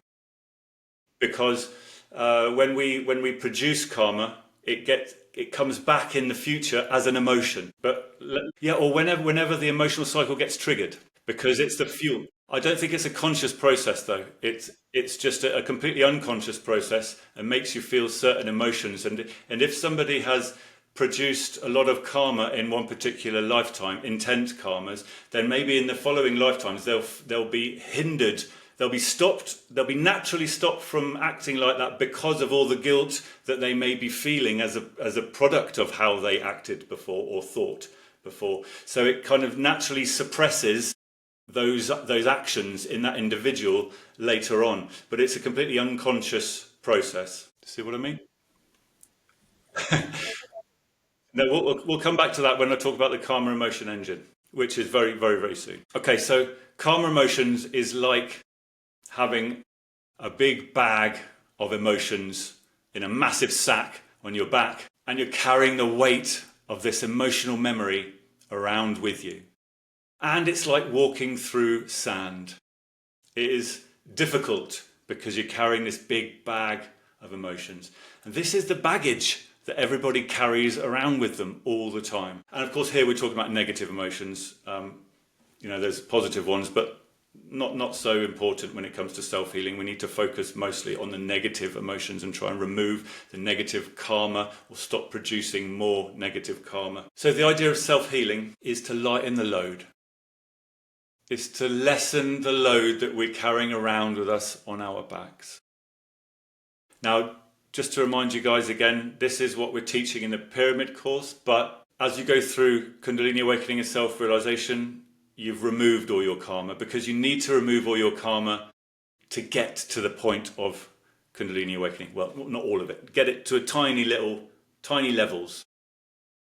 Speaker 1: Because when we produce karma, it comes back in the future as an emotion. But yeah, or whenever the emotional cycle gets triggered, because it's the fuel. I don't think it's a conscious process, though. It's just a completely unconscious process, and makes you feel certain emotions. And if somebody has produced a lot of karma in one particular lifetime, intent karmas, then maybe in the following lifetimes they'll be hindered, they'll be naturally stopped from acting like that because of all the guilt that they may be feeling as a product of how they acted before or thought before. So it kind of naturally suppresses those actions in that individual later on. But it's a completely unconscious process. See what I mean? No, we'll come back to that when I talk about the karma emotion engine, which is very, very, very soon. Okay, so karma emotions is like having a big bag of emotions in a massive sack on your back, and you're carrying the weight of this emotional memory around with you. And it's like walking through sand. It is difficult because you're carrying this big bag of emotions. And this is the baggage that everybody carries around with them all the time. And of course, here we're talking about negative emotions. There's positive ones, but not so important when it comes to self-healing. We need to focus mostly on the negative emotions and try and remove the negative karma, or stop producing more negative karma. So the idea of self-healing is to lighten the load. It's to lessen the load that we're carrying around with us on our backs. Now, just to remind you guys again, this is what we're teaching in the pyramid course, but as you go through Kundalini Awakening and self-realization, you've removed all your karma, because you need to remove all your karma to get to the point of Kundalini Awakening. Well, not all of it. Get it to a tiny levels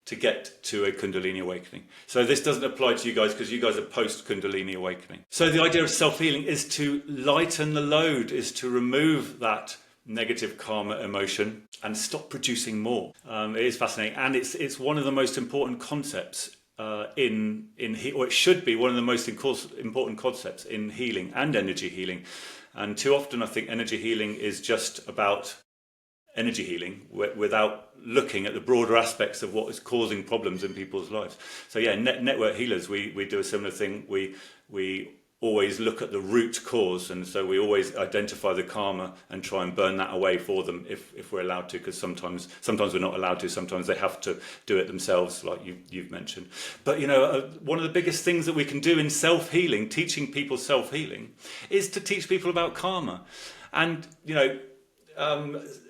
Speaker 1: to get to a Kundalini Awakening. So this doesn't apply to you guys, because you guys are post Kundalini Awakening. So the idea of self-healing is to lighten the load, is to remove that negative karma emotion and stop producing more. It is fascinating, and it's one of the most important concepts or it should be one of the most important concepts in healing and energy healing. And too often I think energy healing is just about energy healing without looking at the broader aspects of what is causing problems in people's lives. So yeah, network healers, we do a similar thing. We always look at the root cause, and so we always identify the karma and try and burn that away for them if we're allowed to, because sometimes we're not allowed to. Sometimes they have to do it themselves, like you've mentioned. But one of the biggest things that we can do in self-healing, teaching people self-healing, is to teach people about karma. And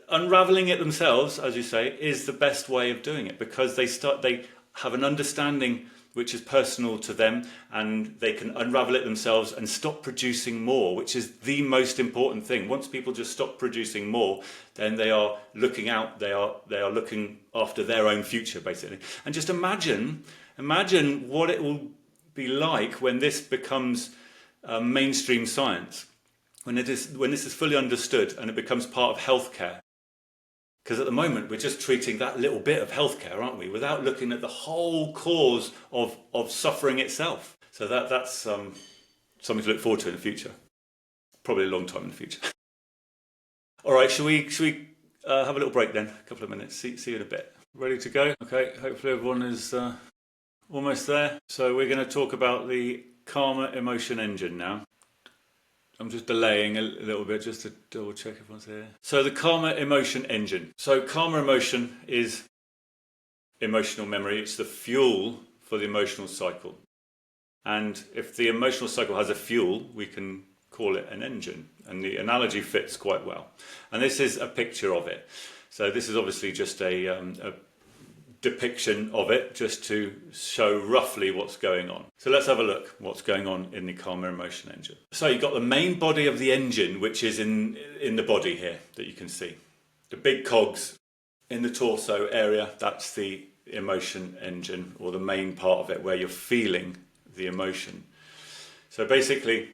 Speaker 1: unraveling it themselves, as you say, is the best way of doing it, because they have an understanding which is personal to them, and they can unravel it themselves and stop producing more, which is the most important thing. Once people just stop producing more, then they are looking out, they are looking after their own future, basically. And just imagine what it will be like when this becomes mainstream science, when this is fully understood and it becomes part of healthcare. Because at the moment we're just treating that little bit of healthcare, aren't we, without looking at the whole cause of suffering itself. So that's something to look forward to in the future. Probably a long time in the future. All right, shall we have a little break then? A couple of minutes. See you in a bit. Ready to go? Okay, hopefully everyone is almost there. So we're going to talk about the karma emotion engine now. I'm just delaying a little bit just to double check everyone's here. So the karma emotion engine. So karma emotion is emotional memory. It's the fuel for the emotional cycle. And if the emotional cycle has a fuel, we can call it an engine. And the analogy fits quite well. And this is a picture of it. So this is obviously just a depiction of it, just to show roughly what's going on. So let's have a look what's going on in the karma emotion engine. So you've got the main body of the engine, which is in the body here that you can see. The big cogs in the torso area, that's the emotion engine, or the main part of it where you're feeling the emotion. So basically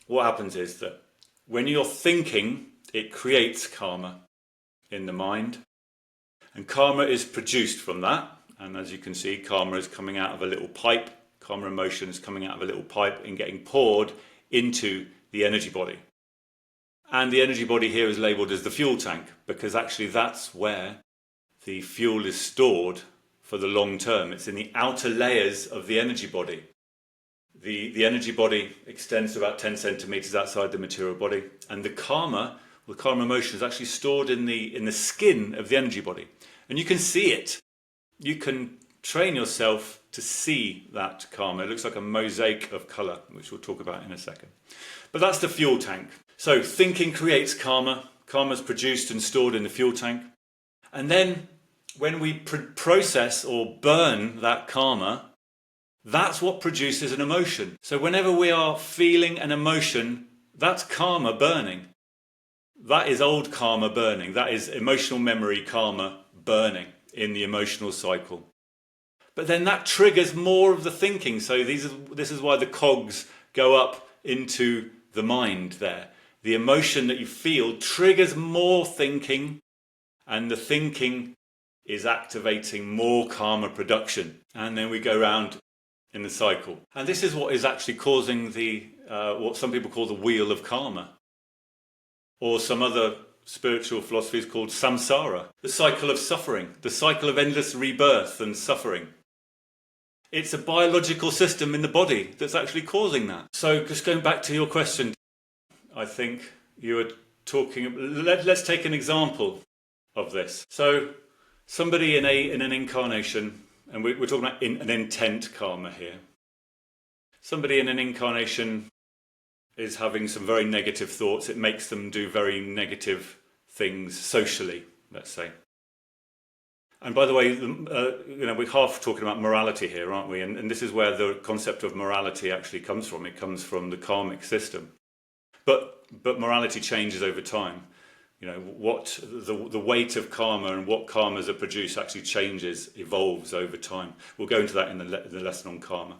Speaker 1: what happens is that when you're thinking, it creates karma in the mind. And karma is produced from that. And as you can see, karma is coming out of a little pipe. Karma emotion is coming out of a little pipe and getting poured into the energy body. And the energy body here is labelled as the fuel tank, because actually that's where the fuel is stored for the long term. It's in the outer layers of the energy body. The energy body extends to about 10 centimeters outside the material body. And the karma emotion is actually stored in the skin of the energy body. And you can see it. You can train yourself to see that karma. It looks like a mosaic of colour, which we'll talk about in a second. But that's the fuel tank. So thinking creates karma. Karma is produced and stored in the fuel tank. And then when we process or burn that karma, that's what produces an emotion. So whenever we are feeling an emotion, that's karma burning. That is old karma burning. That is emotional memory karma burning in the emotional cycle. But then that triggers more of the thinking. So this is why the cogs go up into the mind there. The emotion that you feel triggers more thinking, and the thinking is activating more karma production. And then we go round in the cycle. And this is what is actually causing what some people call the wheel of karma. Or some other spiritual philosophies called samsara, the cycle of suffering, the cycle of endless rebirth and suffering. It's a biological system in the body that's actually causing that. So just going back to your question, I think you were talking, let's take an example of this. So somebody in an incarnation, and we're talking about an intent karma here. Somebody in an incarnation is having some very negative thoughts. It makes them do very negative things socially, let's say. And by the way, we're half talking about morality here, aren't we? And this is where the concept of morality actually comes from. It comes from the karmic system. But morality changes over time. What the weight of karma and what karmas are produced actually changes, evolves over time. We'll go into that in the lesson on karma.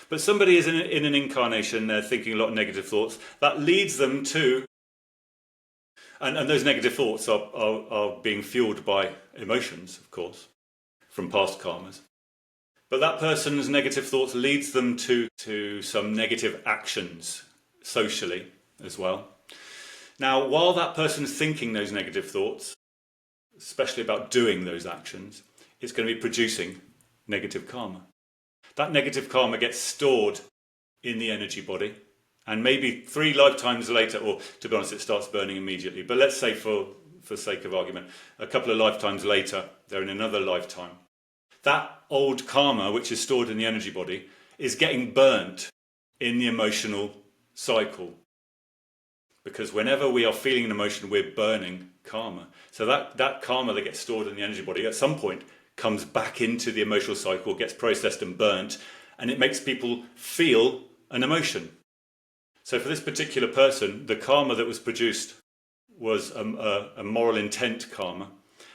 Speaker 1: But somebody is in an incarnation, they're thinking a lot of negative thoughts. That leads them to, and those negative thoughts are being fueled by emotions, of course, from past karmas. But that person's negative thoughts leads them to some negative actions socially as well. Now, while that person's thinking those negative thoughts, especially about doing those actions, it's going to be producing negative karma. That negative karma gets stored in the energy body, And maybe 3 lifetimes later, or to be honest, it starts burning immediately. But let's say for sake of argument, a couple of lifetimes later, they're in another lifetime. That old karma, which is stored in the energy body, is getting burnt in the emotional cycle. Because whenever we are feeling an emotion, we're burning karma. So that karma that gets stored in the energy body at some point comes back into the emotional cycle, gets processed and burnt, and it makes people feel an emotion. So for this particular person, the karma that was produced was a moral intent karma,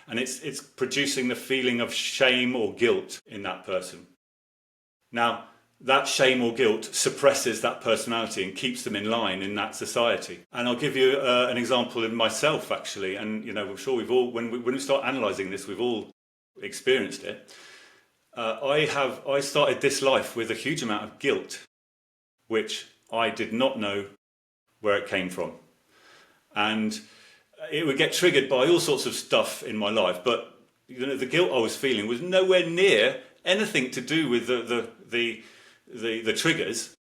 Speaker 1: and it's producing the feeling of shame or guilt in that person. Now, that shame or guilt suppresses that personality and keeps them in line in that society. And I'll give you an example in myself, actually. And I'm sure we've all, when we start analysing this, we've all experienced it. I started this life with a huge amount of guilt, which I did not know where it came from. And it would get triggered by all sorts of stuff in my life, but the guilt I was feeling was nowhere near anything to do with the triggers.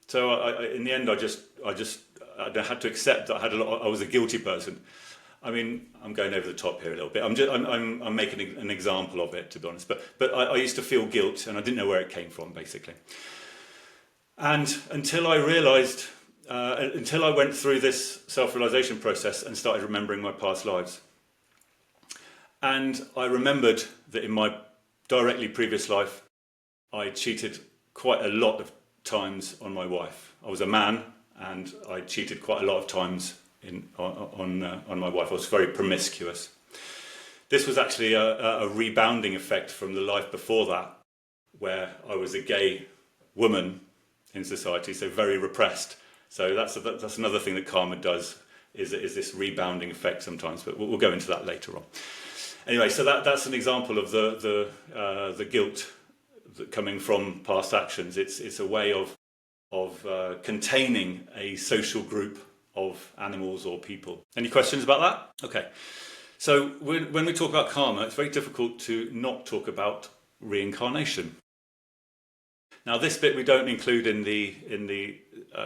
Speaker 1: So in the end, I had to accept that I was a guilty person. I mean, I'm going over the top here a little bit. I'm making an example of it, to be honest. But I used to feel guilt, and I didn't know where it came from, basically. And until I realised, until I went through this self-realisation process and started remembering my past lives, and I remembered that in my directly previous life, I cheated quite a lot of times on my wife. I was a man, and I cheated quite a lot of times on my wife. I was very promiscuous. This was actually a rebounding effect from the life before that, where I was a gay woman in society, so very repressed. So that's another thing that karma does, is this rebounding effect sometimes, but we'll go into that later on. Anyway, so that's an example of the guilt coming from past actions. It's a way of containing a social group of animals or people. Any questions about that? Okay. So when we talk about karma, it's very difficult to not talk about reincarnation. Now, this bit we don't include in the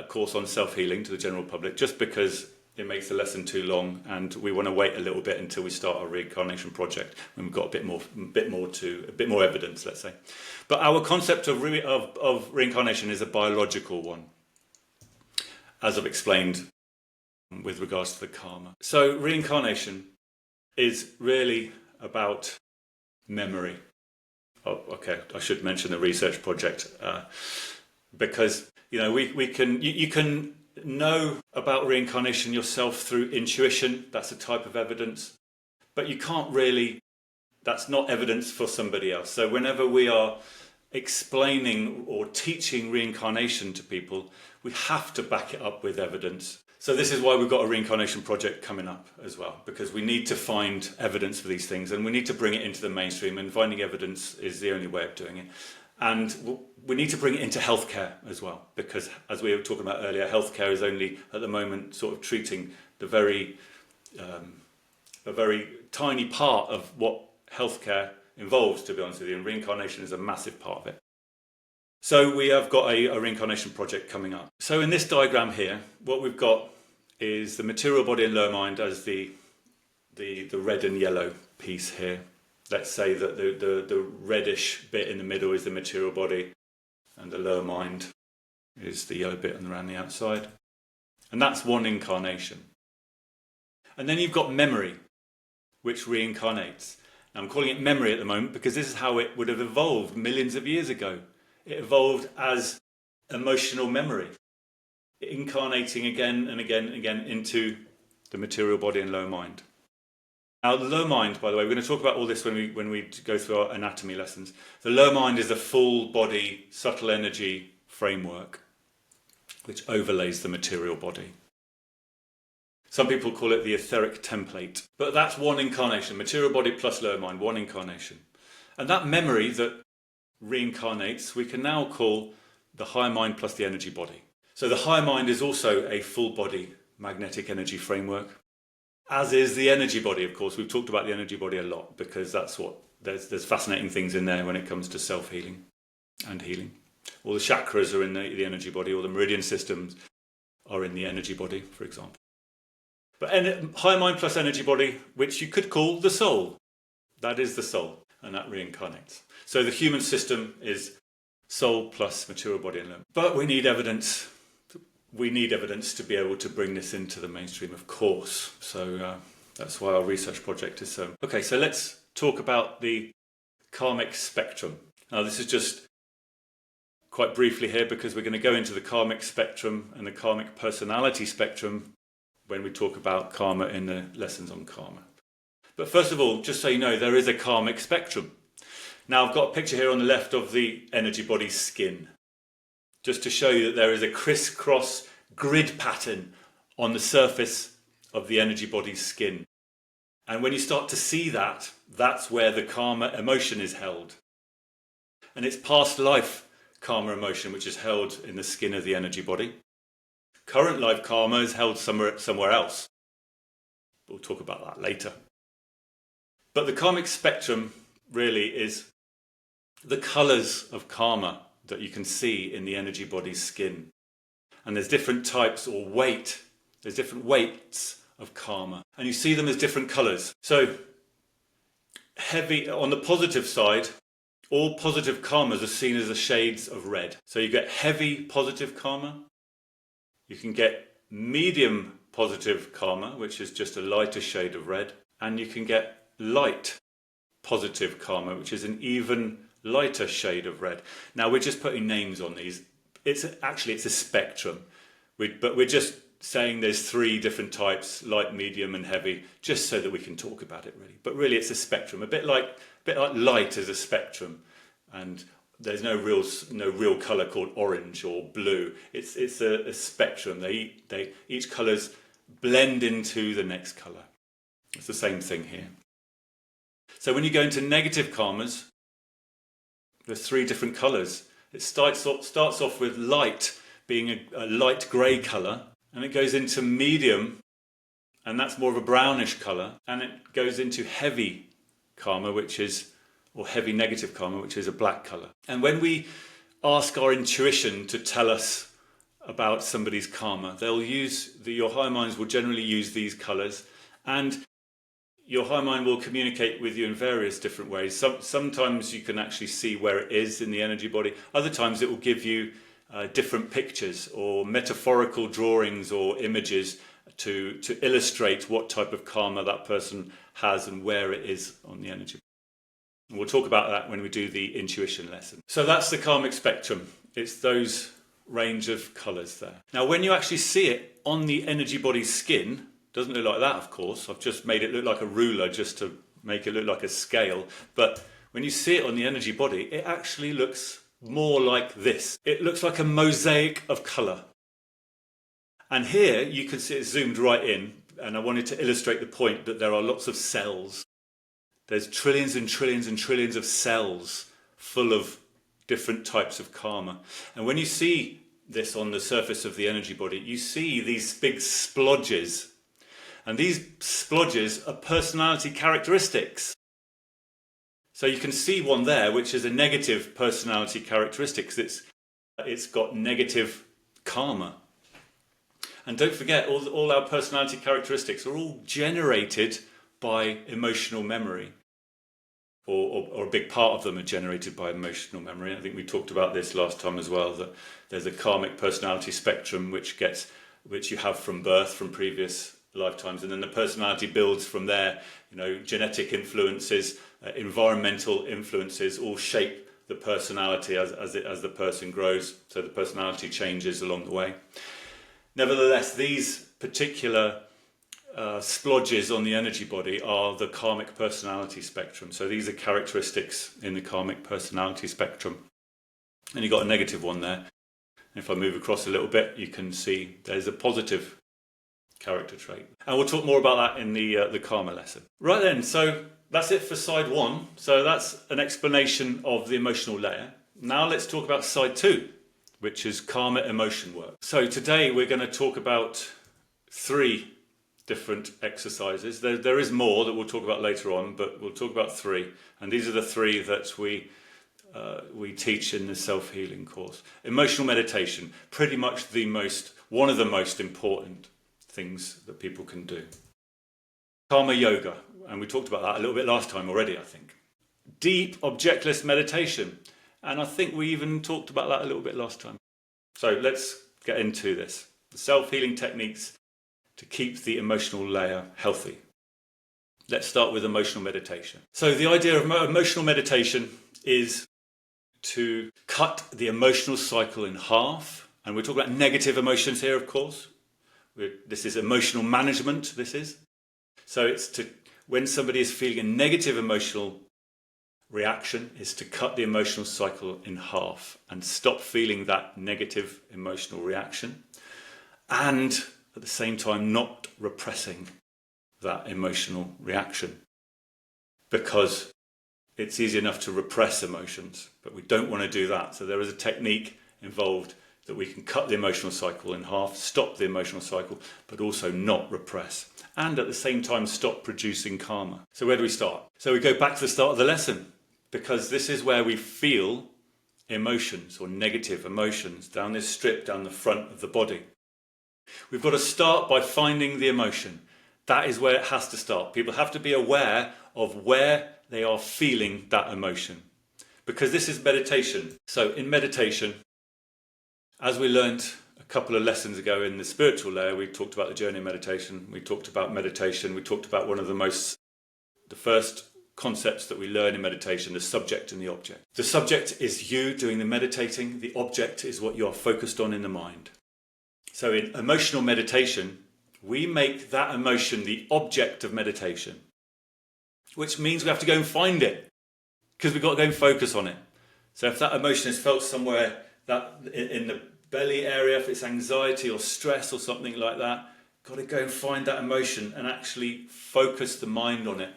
Speaker 1: course on self-healing to the general public, just because it makes the lesson too long, and we want to wait a little bit until we start our reincarnation project when we've got a bit more evidence, let's say. But our concept of reincarnation is a biological one, as I've explained with regards to the karma. So reincarnation is really about memory. Oh, okay, I should mention the research project, because you can know about reincarnation yourself through intuition. That's a type of evidence, but you can't really, that's not evidence for somebody else. So whenever we are explaining or teaching reincarnation to people, we have to back it up with evidence. So this is why we've got a reincarnation project coming up as well, because we need to find evidence for these things, and we need to bring it into the mainstream, and finding evidence is the only way of doing it. And we need to bring it into healthcare as well, because as we were talking about earlier, healthcare is only at the moment sort of treating a very tiny part of what healthcare involves, to be honest with you, and reincarnation is a massive part of it. So we have got a reincarnation project coming up. So in this diagram here, what we've got is the material body and lower mind as the red and yellow piece here. Let's say that the reddish bit in the middle is the material body, and the lower mind is the yellow bit around the outside. And that's one incarnation. And then you've got memory, which reincarnates. Now, I'm calling it memory at the moment because this is how it would have evolved millions of years ago. It evolved as emotional memory, incarnating again and again and again into the material body and lower mind. Now, the lower mind, by the way, we're going to talk about all this when we go through our anatomy lessons. The lower mind is a full body, subtle energy framework which overlays the material body. Some people call it the etheric template, but that's one incarnation, material body plus lower mind, one incarnation. And that memory that reincarnates, we can now call the higher mind plus the energy body. So the higher mind is also a full body magnetic energy framework, as is the energy body, of course. We've talked about the energy body a lot because that's what there's fascinating things in there when it comes to self-healing and healing. All the chakras are in the energy body, all the meridian systems, are in the energy body, for example. But higher mind plus energy body, which you could call the soul. That is the soul, and that reincarnates. So the human system is soul plus material body and limb. But we need evidence. We need evidence to be able to bring this into the mainstream, of course. So that's why our research project is so... Okay, so let's talk about the karmic spectrum. Now, this is just quite briefly here because we're going to go into the karmic spectrum and the karmic personality spectrum when we talk about karma in the lessons on karma. But first of all, just so you know, there is a karmic spectrum. Now, I've got a picture here on the left of the energy body's skin, just to show you that there is a crisscross grid pattern on the surface of the energy body's skin. And when you start to see that, that's where the karma emotion is held. And it's past life karma emotion, which is held in the skin of the energy body. Current life karma is held somewhere else. We'll talk about that later. But the karmic spectrum really is the colours of karma that you can see in the energy body's skin. And there's different types or weight. There's different weights of karma. And you see them as different colours. So heavy, on the positive side, all positive karmas are seen as the shades of red. So you get heavy positive karma. You can get medium positive karma, which is just a lighter shade of red. And you can get light positive karma, which is an even lighter shade of red. Now, we're just putting names on these. It's a spectrum. But we're just saying there's 3 different types, light, medium and heavy, just so that we can talk about it really. But really it's a spectrum, a bit like light is a spectrum. And there's no real colour called orange or blue. It's a spectrum. Each colours blend into the next colour. It's the same thing here. So when you go into negative karmas, there's 3 different colours. It starts off with light being a light grey colour, and it goes into medium, and that's more of a brownish colour, and it goes into heavy karma, or heavy negative karma, which is a black colour. And when we ask our intuition to tell us about somebody's karma, your higher minds will generally use these colours, and your higher mind will communicate with you in various different ways. Sometimes you can actually see where it is in the energy body. Other times it will give you different pictures or metaphorical drawings or images to illustrate what type of karma that person has and where it is on the energy. And we'll talk about that when we do the intuition lesson. So that's the karmic spectrum. It's those range of colours there. Now, when you actually see it on the energy body's skin, doesn't look like that, of course. I've just made it look like a ruler just to make it look like a scale. But when you see it on the energy body, it actually looks more like this. It looks like a mosaic of colour. And here you can see it zoomed right in. And I wanted to illustrate the point that there are lots of cells. There's trillions and trillions and trillions of cells full of different types of karma. And when you see this on the surface of the energy body, you see these big splodges. And these splodges are personality characteristics. So you can see one there, which is a negative personality characteristic. It's got negative karma. And don't forget, all our personality characteristics are all generated by emotional memory. Or a big part of them are generated by emotional memory. I think we talked about this last time as well, that there's a karmic personality spectrum which you have from birth, from previous lifetimes, and then the personality builds from there. Genetic influences, environmental influences all shape the personality as the person grows, so the personality changes along the way. Nevertheless, these particular splodges on the energy body are the karmic personality spectrum. So these are characteristics in the karmic personality spectrum. And you've got a negative one there. If I move across a little bit, you can see there's a positive character trait. And we'll talk more about that in the karma lesson. Right then, so that's it for side 1. So that's an explanation of the emotional layer. Now let's talk about side 2, which is karma emotion work. So today we're going to talk about 3 different exercises. There is more that we'll talk about later on, but we'll talk about 3. And these are the 3 that we we teach in the self-healing course. Emotional meditation, pretty much one of the most important things that people can do. Karma yoga, and we talked about that a little bit last time already, I think. Deep objectless meditation, and I think we even talked about that a little bit last time. So let's get into this. The self-healing techniques to keep the emotional layer healthy. Let's start with emotional meditation. So the idea of emotional meditation is to cut the emotional cycle in half. And we're talking about negative emotions here, of course. This is emotional management, this is. So it's when somebody is feeling a negative emotional reaction, is to cut the emotional cycle in half and stop feeling that negative emotional reaction. And at the same time, not repressing that emotional reaction. Because it's easy enough to repress emotions, but we don't want to do that. So there is a technique involved that we can cut the emotional cycle in half, stop the emotional cycle, but also not repress. And at the same time, stop producing karma. So where do we start? So we go back to the start of the lesson, because this is where we feel emotions or negative emotions down this strip, down the front of the body. We've got to start by finding the emotion. That is where it has to start. People have to be aware of where they are feeling that emotion, because this is meditation. So in meditation, as we learned a couple of lessons ago in the spiritual layer, we talked about the journey of meditation, we talked about meditation, we talked about one of the first concepts that we learn in meditation, the subject and the object. The subject is you doing the meditating, the object is what you are focused on in the mind. So in emotional meditation, we make that emotion the object of meditation, which means we have to go and find it, because we've got to go and focus on it. So if that emotion is felt somewhere that in the belly area, if it's anxiety or stress or something like that, got to go and find that emotion and actually focus the mind on it.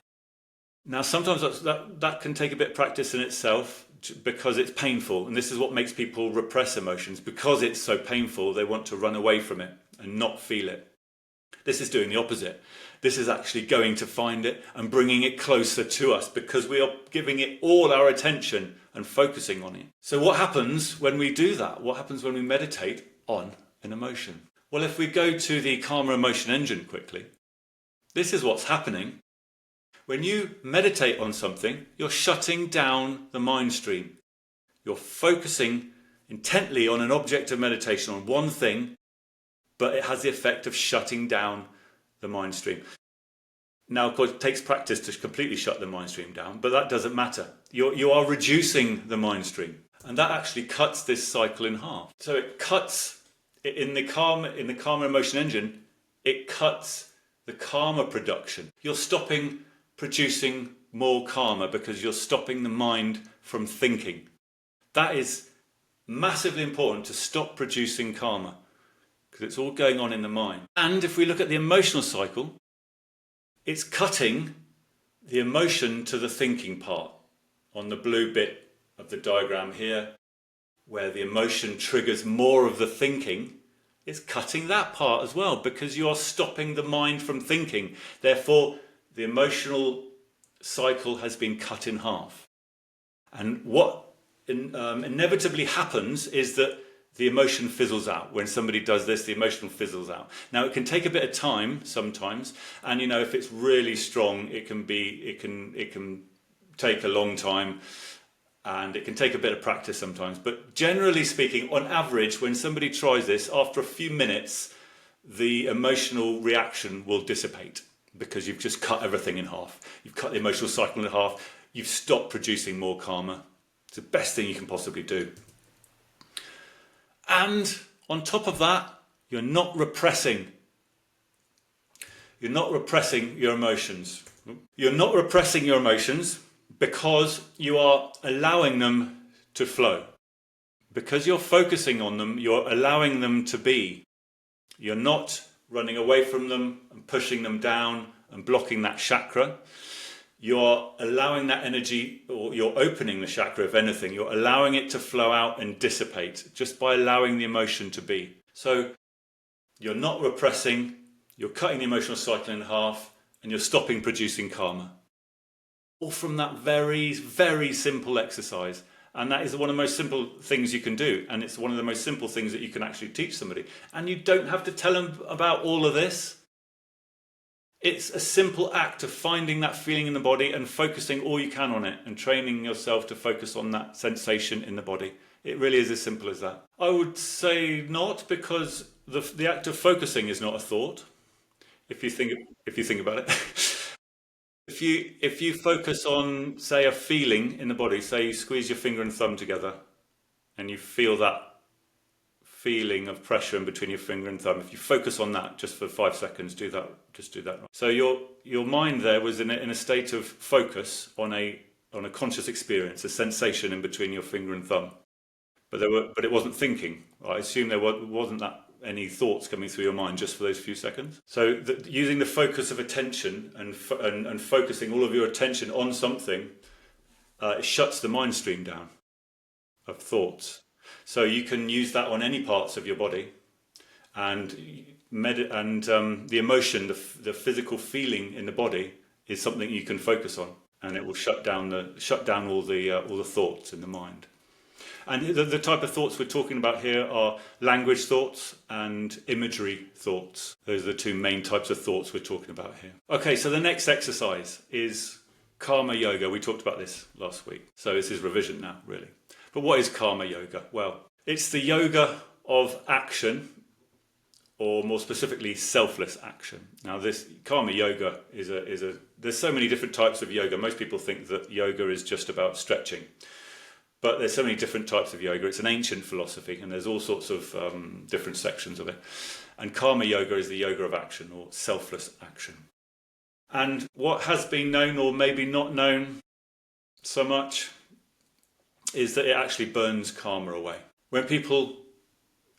Speaker 1: Now sometimes that can take a bit of practice in itself, because it's painful, and this is what makes people repress emotions. Because it's so painful, they want to run away from it and not feel it. This is doing the opposite. This is actually going to find it and bringing it closer to us, because we are giving it all our attention and focusing on it. So what happens when we do that? What happens when we meditate on an emotion? Well, if we go to the Karma Emotion Engine quickly, this is what's happening. When you meditate on something, you're shutting down the mind stream. You're focusing intently on an object of meditation, on one thing, but it has the effect of shutting down the mind stream. Now, of course, it takes practice to completely shut the mind stream down, but that doesn't matter. You are reducing the mind stream, and that actually cuts this cycle in half. So it cuts, in the karma emotion engine, it cuts the karma production. You're stopping producing more karma because you're stopping the mind from thinking. That is massively important, to stop producing karma, because it's all going on in the mind. And if we look at the emotional cycle, it's cutting the emotion to the thinking part. On the blue bit of the diagram here, where the emotion triggers more of the thinking, it's cutting that part as well, because you are stopping the mind from thinking. Therefore, the emotional cycle has been cut in half. And what inevitably happens is that the emotion fizzles out. When somebody does this, the emotion fizzles out. Now, it can take a bit of time sometimes, and if it's really strong, it can take a long time, and it can take a bit of practice sometimes. But generally speaking, on average, when somebody tries this, after a few minutes, the emotional reaction will dissipate, because you've just cut everything in half. You've cut the emotional cycle in half. You've stopped producing more karma. It's the best thing you can possibly do. And on top of that, you're not repressing. You're not repressing your emotions. You're not repressing your emotions because you are allowing them to flow. Because you're focusing on them, you're allowing them to be. You're not running away from them and pushing them down and blocking that chakra. You're allowing that energy, or you're opening the chakra, if anything. You're allowing it to flow out and dissipate just by allowing the emotion to be. So you're not repressing, you're cutting the emotional cycle in half, and you're stopping producing karma. All from that very, very simple exercise. And that is one of the most simple things you can do. And it's one of the most simple things that you can actually teach somebody. And you don't have to tell them about all of this. It's a simple act of finding that feeling in the body and focusing all you can on it and training yourself to focus on that sensation in the body. It really is as simple as that. I would say not, because the act of focusing is not a thought. If you think about it. If you focus on, say, a feeling in the body, say you squeeze your finger and thumb together and you feel that feeling of pressure in between your finger and thumb. If you focus on that just for 5 seconds, do that. Just do that. So your mind there was in a state of focus on a conscious experience, a sensation in between your finger and thumb. But it wasn't thinking. I assume there wasn't that any thoughts coming through your mind just for those few seconds. So using the focus of attention and focusing all of your attention on something, it shuts the mind stream down of thoughts. So you can use that on any parts of your body, and the emotion, the physical feeling in the body is something you can focus on, and it will shut down all the thoughts in the mind. And the type of thoughts we're talking about here are language thoughts and imagery thoughts. Those are the two main types of thoughts we're talking about here. Okay, so the next exercise is karma yoga. We talked about this last week. So this is revision now, really. But what is karma yoga? Well, it's the yoga of action, or more specifically, selfless action. Now, this karma yoga there's so many different types of yoga. Most people think that yoga is just about stretching. But there's so many different types of yoga. It's an ancient philosophy, and there's all sorts of different sections of it. And karma yoga is the yoga of action, or selfless action. And what has been known, or maybe not known so much, is that it actually burns karma away. When people,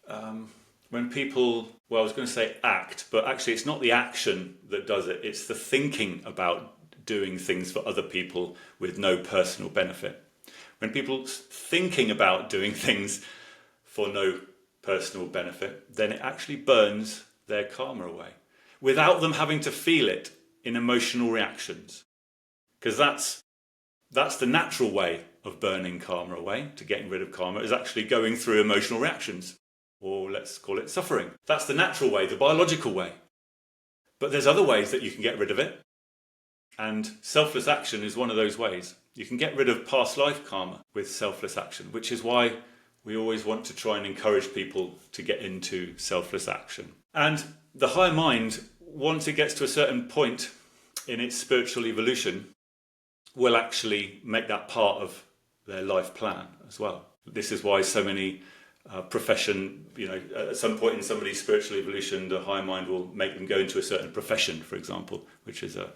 Speaker 1: well, I was going to say act, but actually it's not the action that does it. It's the thinking about doing things for other people with no personal benefit. When people thinking about doing things for no personal benefit, then it actually burns their karma away without them having to feel it in emotional reactions. Because that's the natural way of burning karma away, to getting rid of karma, is actually going through emotional reactions, or let's call it suffering. That's the natural way, the biological way. But there's other ways that you can get rid of it. And selfless action is one of those ways. You can get rid of past life karma with selfless action, which is why we always want to try and encourage people to get into selfless action. And the higher mind, once it gets to a certain point in its spiritual evolution, will actually make that part of their life plan as well. This is why so many profession, at some point in somebody's spiritual evolution, the higher mind will make them go into a certain profession, for example, which is a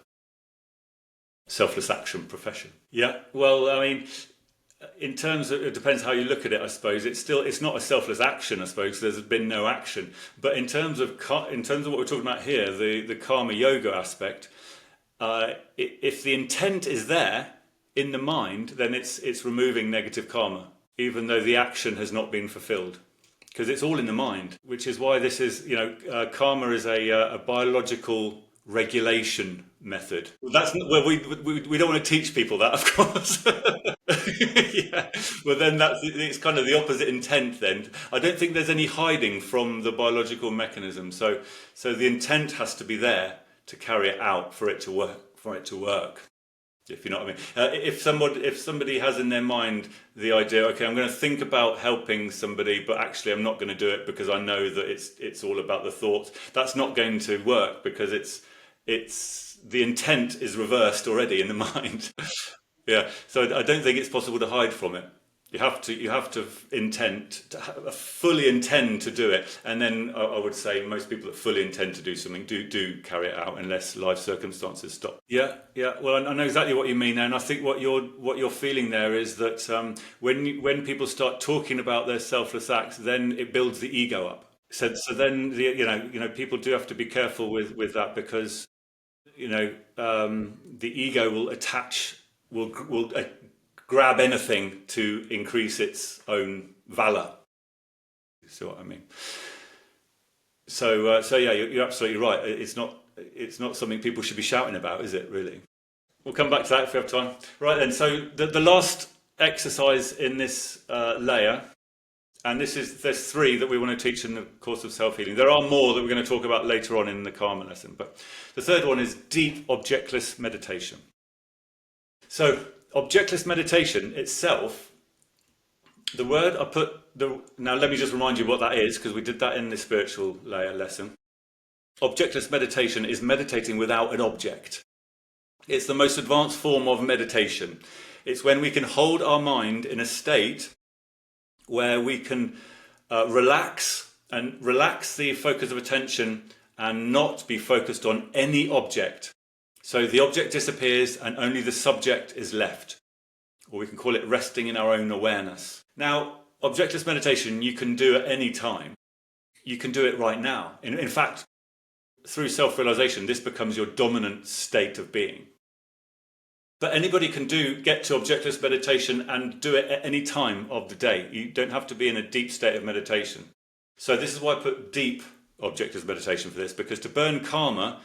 Speaker 1: selfless action profession. Yeah, well, I mean, in terms of, it depends how you look at it, I suppose. It's not a selfless action, I suppose. There's been no action. But in terms of what we're talking about here, the karma yoga aspect, if the intent is there in the mind, then it's removing negative karma, even though the action has not been fulfilled, because it's all in the mind. Which is why this is, karma is a biological regulation method. We don't want to teach people that, of course. Yeah, well then it's kind of the opposite intent. Then I don't think there's any hiding from the biological mechanism. So the intent has to be there to carry it out for it to work. If you know what I mean. If somebody has in their mind the idea, okay, I'm going to think about helping somebody, but actually I'm not going to do it because I know that it's all about the thoughts. That's not going to work, because it's the intent is reversed already in the mind. Yeah, so I don't think it's possible to hide from it. You have to fully intend to do it, and then I would say most people that fully intend to do something do carry it out, unless life circumstances stop. Yeah. Well, I know exactly what you mean there, and I think what you're feeling there is that when people start talking about their selfless acts, then it builds the ego up. So then people do have to be careful with that, because the ego will grab anything to increase its own valor. You see what I mean? So yeah, you're absolutely right. It's not something people should be shouting about, is it? Really? We'll come back to that if we have time. Right then. So the last exercise in this layer, and there's three that we want to teach in the course of self-healing. There are more that we're going to talk about later on in the karma lesson, but the third one is deep objectless meditation. So objectless meditation itself, the word I put, now let me just remind you what that is, because we did that in the spiritual layer lesson. Objectless meditation is meditating without an object. It's the most advanced form of meditation. It's when we can hold our mind in a state where we can relax the focus of attention and not be focused on any object. So the object disappears and only the subject is left. Or we can call it resting in our own awareness. Now, objectless meditation you can do at any time. You can do it right now. In fact, through self-realization, this becomes your dominant state of being. But anybody can get to objectless meditation and do it at any time of the day. You don't have to be in a deep state of meditation. So this is why I put deep objectless meditation for this, because to burn karma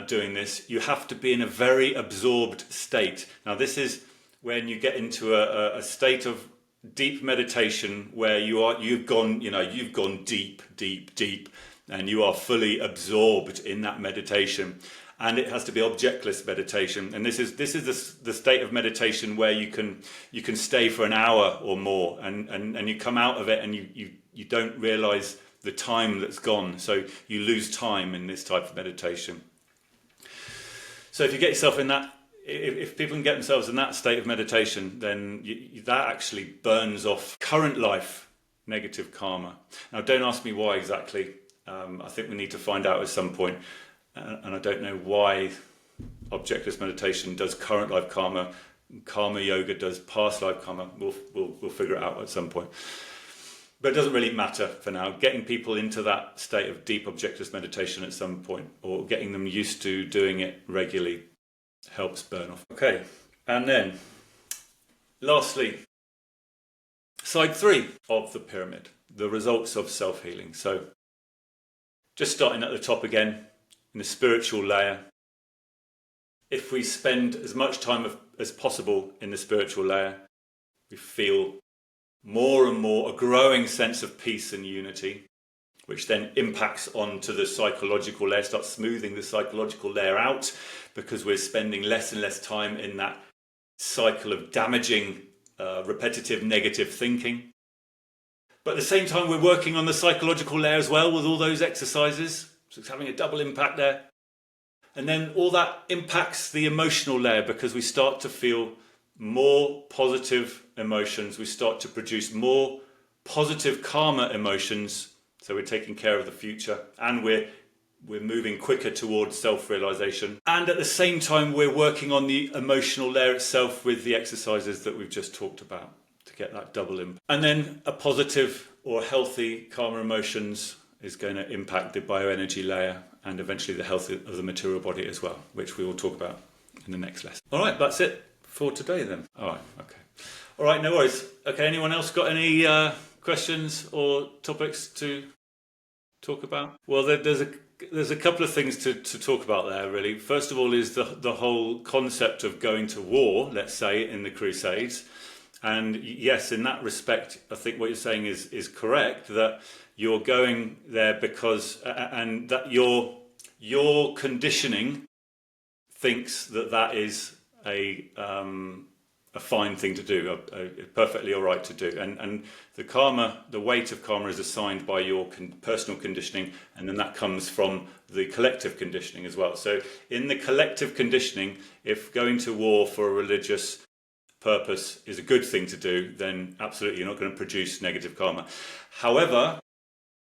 Speaker 1: doing this, you have to be in a very absorbed state. Now this is when you get into a state of deep meditation where you've gone deep, and you are fully absorbed in that meditation. And it has to be objectless meditation. And this is the state of meditation where you can stay for an hour or more, and you come out of it and you don't realize the time that's gone. So you lose time in this type of meditation. So if you get yourself in that, if people can get themselves in that state of meditation, then that actually burns off current life negative karma. Now don't ask me why exactly. I think we need to find out at some point. And I don't know why objectless meditation does current life karma, karma yoga does past life karma. We'll figure it out at some point. But it doesn't really matter for now. Getting people into that state of deep objectless meditation at some point, or getting them used to doing it regularly, helps burn off. Okay, and then lastly, side 3 of the pyramid, the results of self-healing. So just starting at the top again, in the spiritual layer, if we spend as much time as possible in the spiritual layer, we feel more and more a growing sense of peace and unity, which then impacts onto the psychological layer, starts smoothing the psychological layer out, because we're spending less and less time in that cycle of damaging, repetitive, negative thinking. But at the same time, we're working on the psychological layer as well with all those exercises. So it's having a double impact there. And then all that impacts the emotional layer, because we start to feel more positive emotions. We start to produce more positive karma emotions. So we're taking care of the future, and we're moving quicker towards self-realization. And at the same time, we're working on the emotional layer itself with the exercises that we've just talked about to get that double impact. And then a positive or healthy karma emotions is going to impact the bioenergy layer and eventually the health of the material body as well, which we will talk about in the next lesson. All right, that's it for today then. All right, okay. All right, no worries. Okay, anyone else got any questions or topics to talk about? Well, there's a couple of things to talk about there, really. First of all is the whole concept of going to war, let's say, in the Crusades. And yes, in that respect, I think what you're saying is correct, that you're going there because, and that your conditioning thinks that is a fine thing to do, perfectly all right to do. And the karma, the weight of karma is assigned by your personal conditioning, and then that comes from the collective conditioning as well. So in the collective conditioning, if going to war for a religious purpose is a good thing to do, then absolutely you're not going to produce negative karma. However,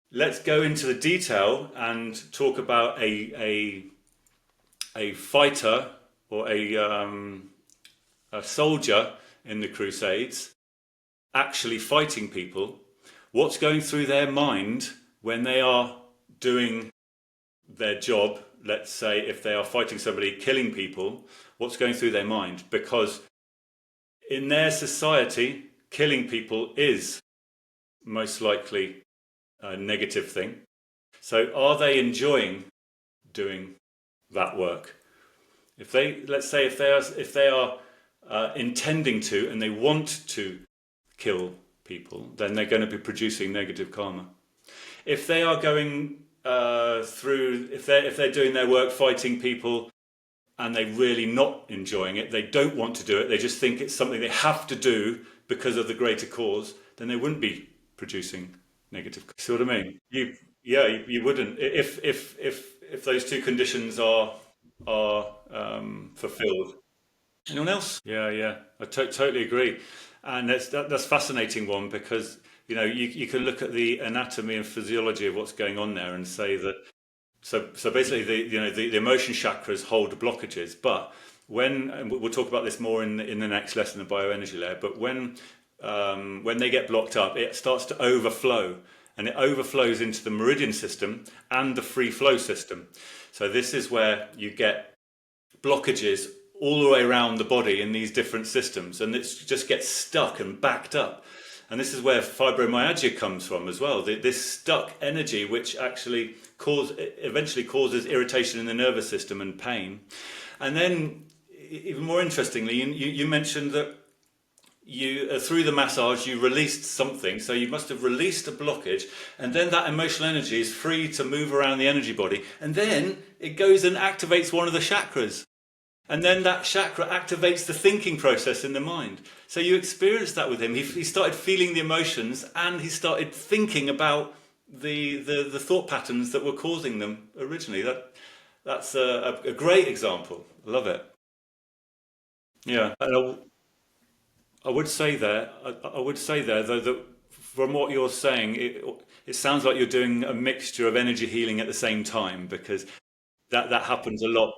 Speaker 1: let's go into the detail and talk about a fighter or a soldier in the Crusades actually fighting people. What's going through their mind when they are doing their job? Let's say if they are fighting somebody, killing people, what's going through their mind? Because in their society, killing people is most likely a negative thing. So are they enjoying doing that work? If they, let's say, if they are intending to and they want to kill people, then they're going to be producing negative karma. If they are going through, if they're doing their work fighting people and they're really not enjoying it, they don't want to do it, they just think it's something they have to do because of the greater cause, then they wouldn't be producing negative. See what I mean? Yeah, you wouldn't if those two conditions are fulfilled. Anyone else? Yeah, yeah, I totally agree, and that's fascinating one because you can look at the anatomy and physiology of what's going on there and say that so basically the emotion chakras hold blockages, but and we'll talk about this more in the next lesson, the bioenergy layer, but when they get blocked up, it starts to overflow, and it overflows into the meridian system and the free flow system. So this is where you get blockages all the way around the body in these different systems, and it just gets stuck and backed up. And this is where fibromyalgia comes from as well. This stuck energy, which actually eventually causes irritation in the nervous system and pain. And then, even more interestingly, you mentioned that you through the massage you released something, so you must have released a blockage, and then that emotional energy is free to move around the energy body, and then it goes and activates one of the chakras. And then that chakra activates the thinking process in the mind. So you experienced that with him. He started feeling the emotions and he started thinking about the thought patterns that were causing them originally. That's a great example. I love it. Yeah. And I would say there, I would say there though that from what you're saying, it sounds like you're doing a mixture of energy healing at the same time because that happens a lot.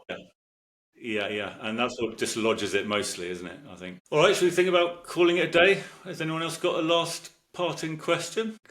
Speaker 1: Yeah, yeah, and that's what dislodges it mostly, isn't it? I think. All right, should we think about calling it a day? Has anyone else got a last parting question?